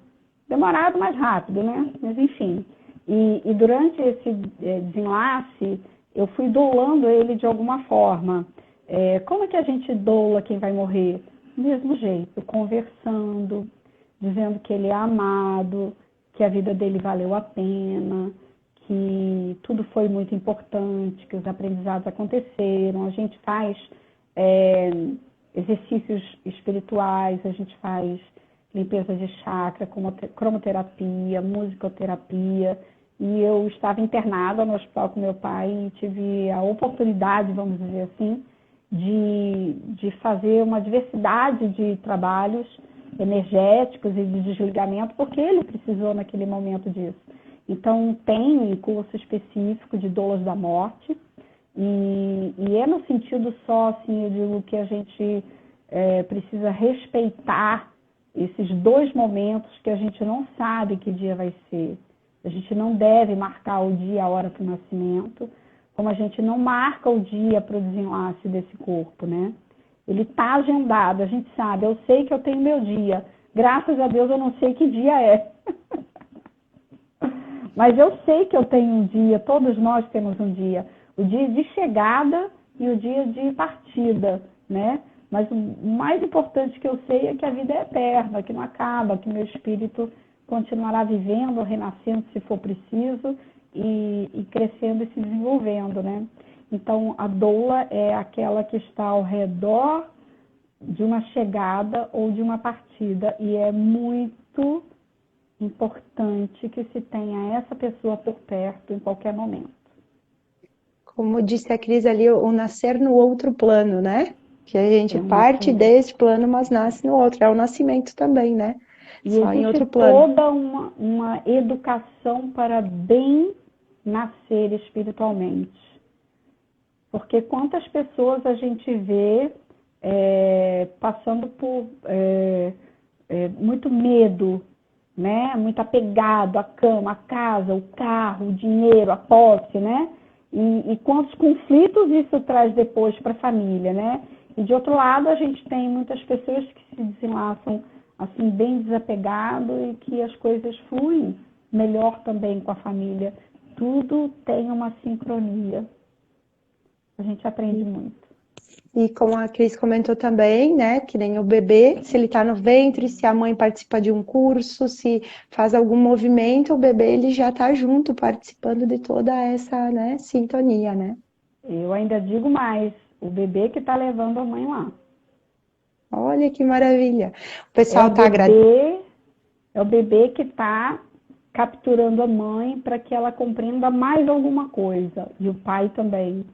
B: mais rápido, né? Mas, enfim. E durante esse desenlace, eu fui doulando ele de alguma forma. Como é que a gente doula quem vai morrer? Do mesmo jeito, conversando, dizendo que ele é amado, que a vida dele valeu a pena, que tudo foi muito importante, que os aprendizados aconteceram. A gente faz exercícios espirituais, a gente faz limpeza de chakra, cromoterapia, musicoterapia. E eu estava internada no hospital com meu pai e tive a oportunidade, vamos dizer assim, de fazer uma diversidade de trabalhos energéticos e de desligamento, porque ele precisou naquele momento disso. Então, tem um curso específico de doulas da morte, e é no sentido só, assim, eu digo que a gente precisa respeitar esses dois momentos que a gente não sabe que dia vai ser. A gente não deve marcar o dia, a hora para o nascimento, como a gente não marca o dia para o desenlace desse corpo, né? Ele está agendado, a gente sabe, eu sei que eu tenho meu dia. Graças a Deus eu não sei que dia é. Mas eu sei que eu tenho um dia, todos nós temos um dia. O dia de chegada e o dia de partida, né? Mas o mais importante que eu sei é que a vida é eterna, que não acaba, que meu espírito continuará vivendo, renascendo se for preciso, e crescendo e se desenvolvendo, né? Então, a doula é aquela que está ao redor de uma chegada ou de uma partida, e é muito importante que se tenha essa pessoa por perto em qualquer momento.
A: Como disse a Cris ali, o nascer no outro plano, né? Que a gente parte desse plano, mas nasce no outro. É o nascimento também, né?
B: E
A: só em
B: existe
A: outro plano.
B: toda uma educação para bem nascer espiritualmente. Porque quantas pessoas a gente vê passando por muito medo, né? Muito apegado à cama, à casa, o carro, o dinheiro, a posse, né? E quantos conflitos isso traz depois para a família, né? E de outro lado, a gente tem muitas pessoas que se desenlaçam assim, bem desapegado e que as coisas fluem melhor também com a família. Tudo tem uma sincronia. A gente aprende muito.
A: E como a Cris comentou também, né, que nem o bebê, se ele está no ventre, se a mãe participa de um curso, se faz algum movimento, o bebê ele já está junto, participando de toda essa, né, sintonia, né?
B: Eu ainda digo mais, o bebê que está levando a mãe lá.
A: Olha que maravilha. O pessoal está
B: agradecendo. É o bebê que está capturando a mãe para que ela compreenda mais alguma coisa. E o pai também.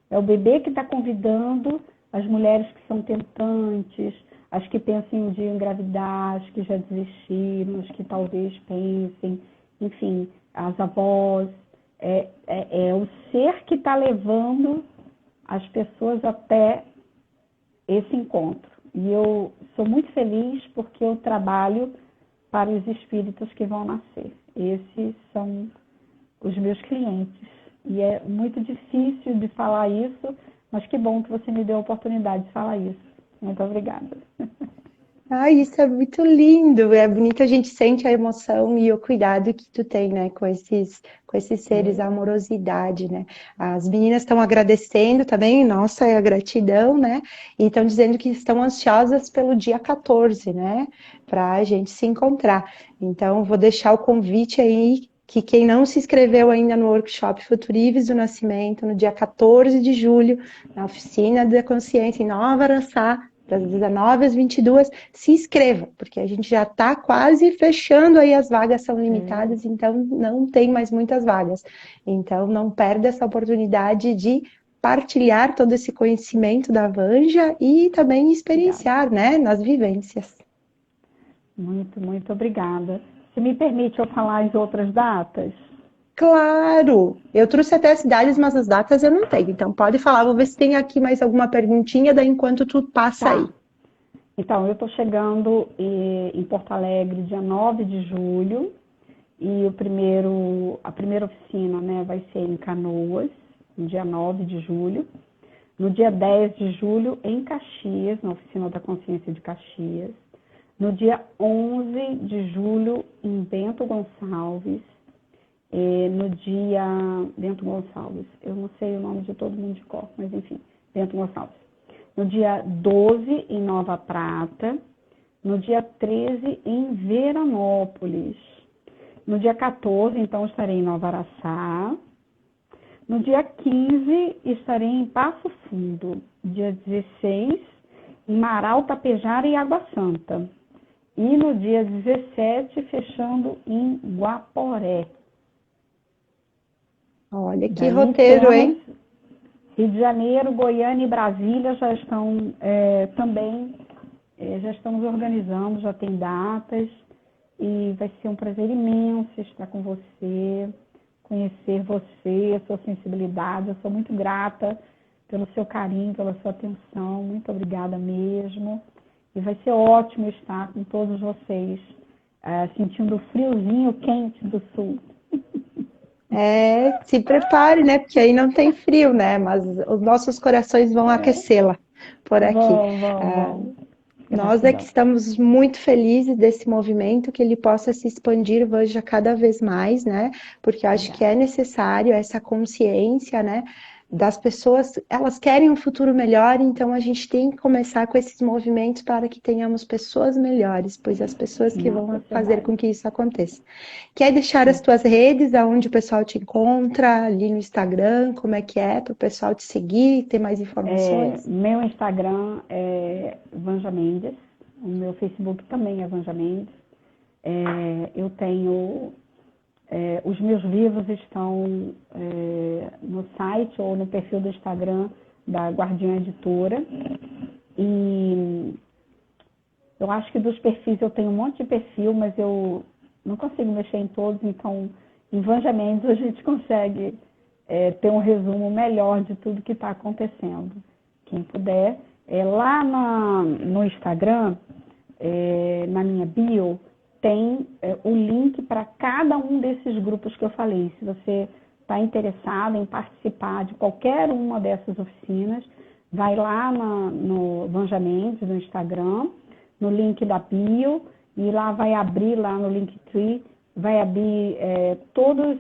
B: É o bebê que está convidando as mulheres que são tentantes, as que pensam um dia em engravidar, as que já desistiram, as que talvez pensem, enfim, as avós. É o ser que está levando as pessoas até esse encontro. E eu sou muito feliz porque eu trabalho para os espíritos que vão nascer. Esses são os meus clientes. E é muito difícil de falar isso, mas que bom que você me deu a oportunidade de falar isso. Muito obrigada.
A: Isso é muito lindo, é bonito, a gente sente a emoção e o cuidado que tu tem, né, com esses seres, a amorosidade, né. As meninas estão agradecendo também, nossa, é a gratidão, né, e estão dizendo que estão ansiosas pelo dia 14, né, para a gente se encontrar. Então, vou deixar o convite aí, que quem não se inscreveu ainda no workshop Futurives do Nascimento, no dia 14 de julho, na Oficina da Consciência, em Nova Araçá, das 19 às 22, se inscreva, porque a gente já está quase fechando aí, as vagas são limitadas, então não tem mais muitas vagas. Então não perda essa oportunidade de partilhar todo esse conhecimento da Vanja e também experienciar, né, nas vivências.
B: Muito, muito obrigada. Se me permite eu falar as outras datas?
A: Claro! Eu trouxe até as cidades, mas as datas eu não tenho. Então pode falar, vou ver se tem aqui mais alguma perguntinha, daí enquanto tu passa aí.
B: Então, eu estou chegando em Porto Alegre dia 9 de julho e a primeira oficina, né, vai ser em Canoas, no dia 9 de julho. No dia 10 de julho, em Caxias, na Oficina da Consciência de Caxias. No dia 11 de julho, em Bento Gonçalves. Bento Gonçalves, eu não sei o nome de todo mundo de cor, mas enfim, Bento Gonçalves. No dia 12, em Nova Prata. No dia 13, em Veranópolis. No dia 14, então, estarei em Nova Araçá. No dia 15, estarei em Passo Fundo. Dia 16, em Marau, Tapejara e Água Santa. E no dia 17, fechando em Guaporé.
A: Olha que
B: Daí
A: roteiro,
B: temos
A: hein?
B: Rio de Janeiro, Goiânia e Brasília já estão também, já estamos organizando, já tem datas. E vai ser um prazer imenso estar com você, conhecer você, a sua sensibilidade. Eu sou muito grata pelo seu carinho, pela sua atenção. Muito obrigada mesmo. E vai ser ótimo estar com todos vocês, sentindo o friozinho quente do sul.
A: Se prepare, né? Porque aí não tem frio, né? Mas os nossos corações vão aquecê-la por aqui.
B: Vão.
A: Nós é que
B: Gratidão.
A: estamos muito felizes desse movimento, que ele possa se expandir, veja, cada vez mais, né? Porque eu acho que é necessário essa consciência, né? Das pessoas, elas querem um futuro melhor, então a gente tem que começar com esses movimentos para que tenhamos pessoas melhores, pois as pessoas que
B: Na
A: vão fazer
B: sociedade.
A: com que isso aconteça. Quer deixar as tuas redes, aonde o pessoal te encontra, ali no Instagram, como é que é, para o pessoal te seguir, ter mais informações?
B: Meu Instagram é Vanja Mendes, o meu Facebook também é Vanja Mendes. Eu tenho os meus livros estão no site ou no perfil do Instagram da Guardiã Editora. E eu acho que dos perfis eu tenho um monte de perfil, mas eu não consigo mexer em todos, então em Vanja Mendes a gente consegue ter um resumo melhor de tudo que está acontecendo. Quem puder, lá no Instagram, na minha bio, tem o link para cada um desses grupos que eu falei. Se você está interessado em participar de qualquer uma dessas oficinas, vai lá no Vanja Mendes, no Instagram, no link da bio, e lá vai abrir, lá no Linktree, vai abrir todos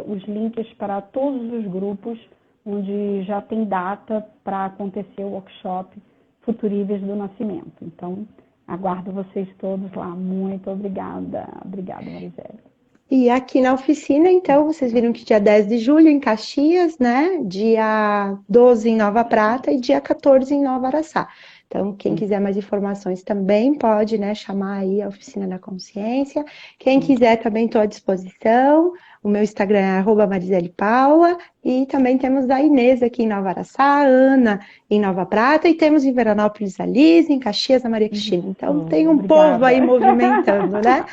B: os links para todos os grupos onde já tem data para acontecer o workshop Futuríveis do Nascimento. Então, aguardo vocês todos lá. Muito obrigada. Obrigada, Marisela.
A: E aqui na oficina, então, vocês viram que dia 10 de julho em Caxias, né? Dia 12 em Nova Prata e dia 14 em Nova Araçá. Então, quem quiser mais informações também pode, né, chamar aí a Oficina da Consciência. Quem quiser também estou à disposição. O meu Instagram é @mariselepaula. E também temos a Inês aqui em Nova Araçá, a Ana em Nova Prata, e temos em Veranópolis a Liz, em Caxias a Maria Cristina. Então, tem um povo aí movimentando, né?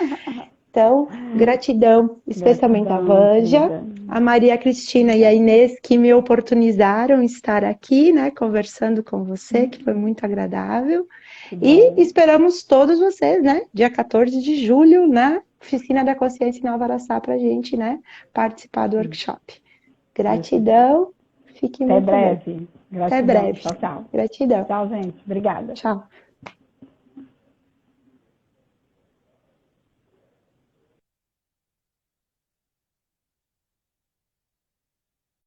A: Então, gratidão, especialmente a
B: Gratidão,
A: Vanja,
B: querida.
A: a Maria Cristina e a Inês, que me oportunizaram estar aqui, né, conversando com você, que foi muito agradável. E esperamos todos vocês, né, dia 14 de julho, na Oficina da Consciência em Nova Araçá, para a gente, né, participar do workshop. Gratidão, fique
B: Até
A: muito bem.
B: breve.
A: Até
B: Gratidão.
A: breve.
B: Tchau, tchau.
A: Gratidão.
B: Tchau, gente. Obrigada.
A: Tchau.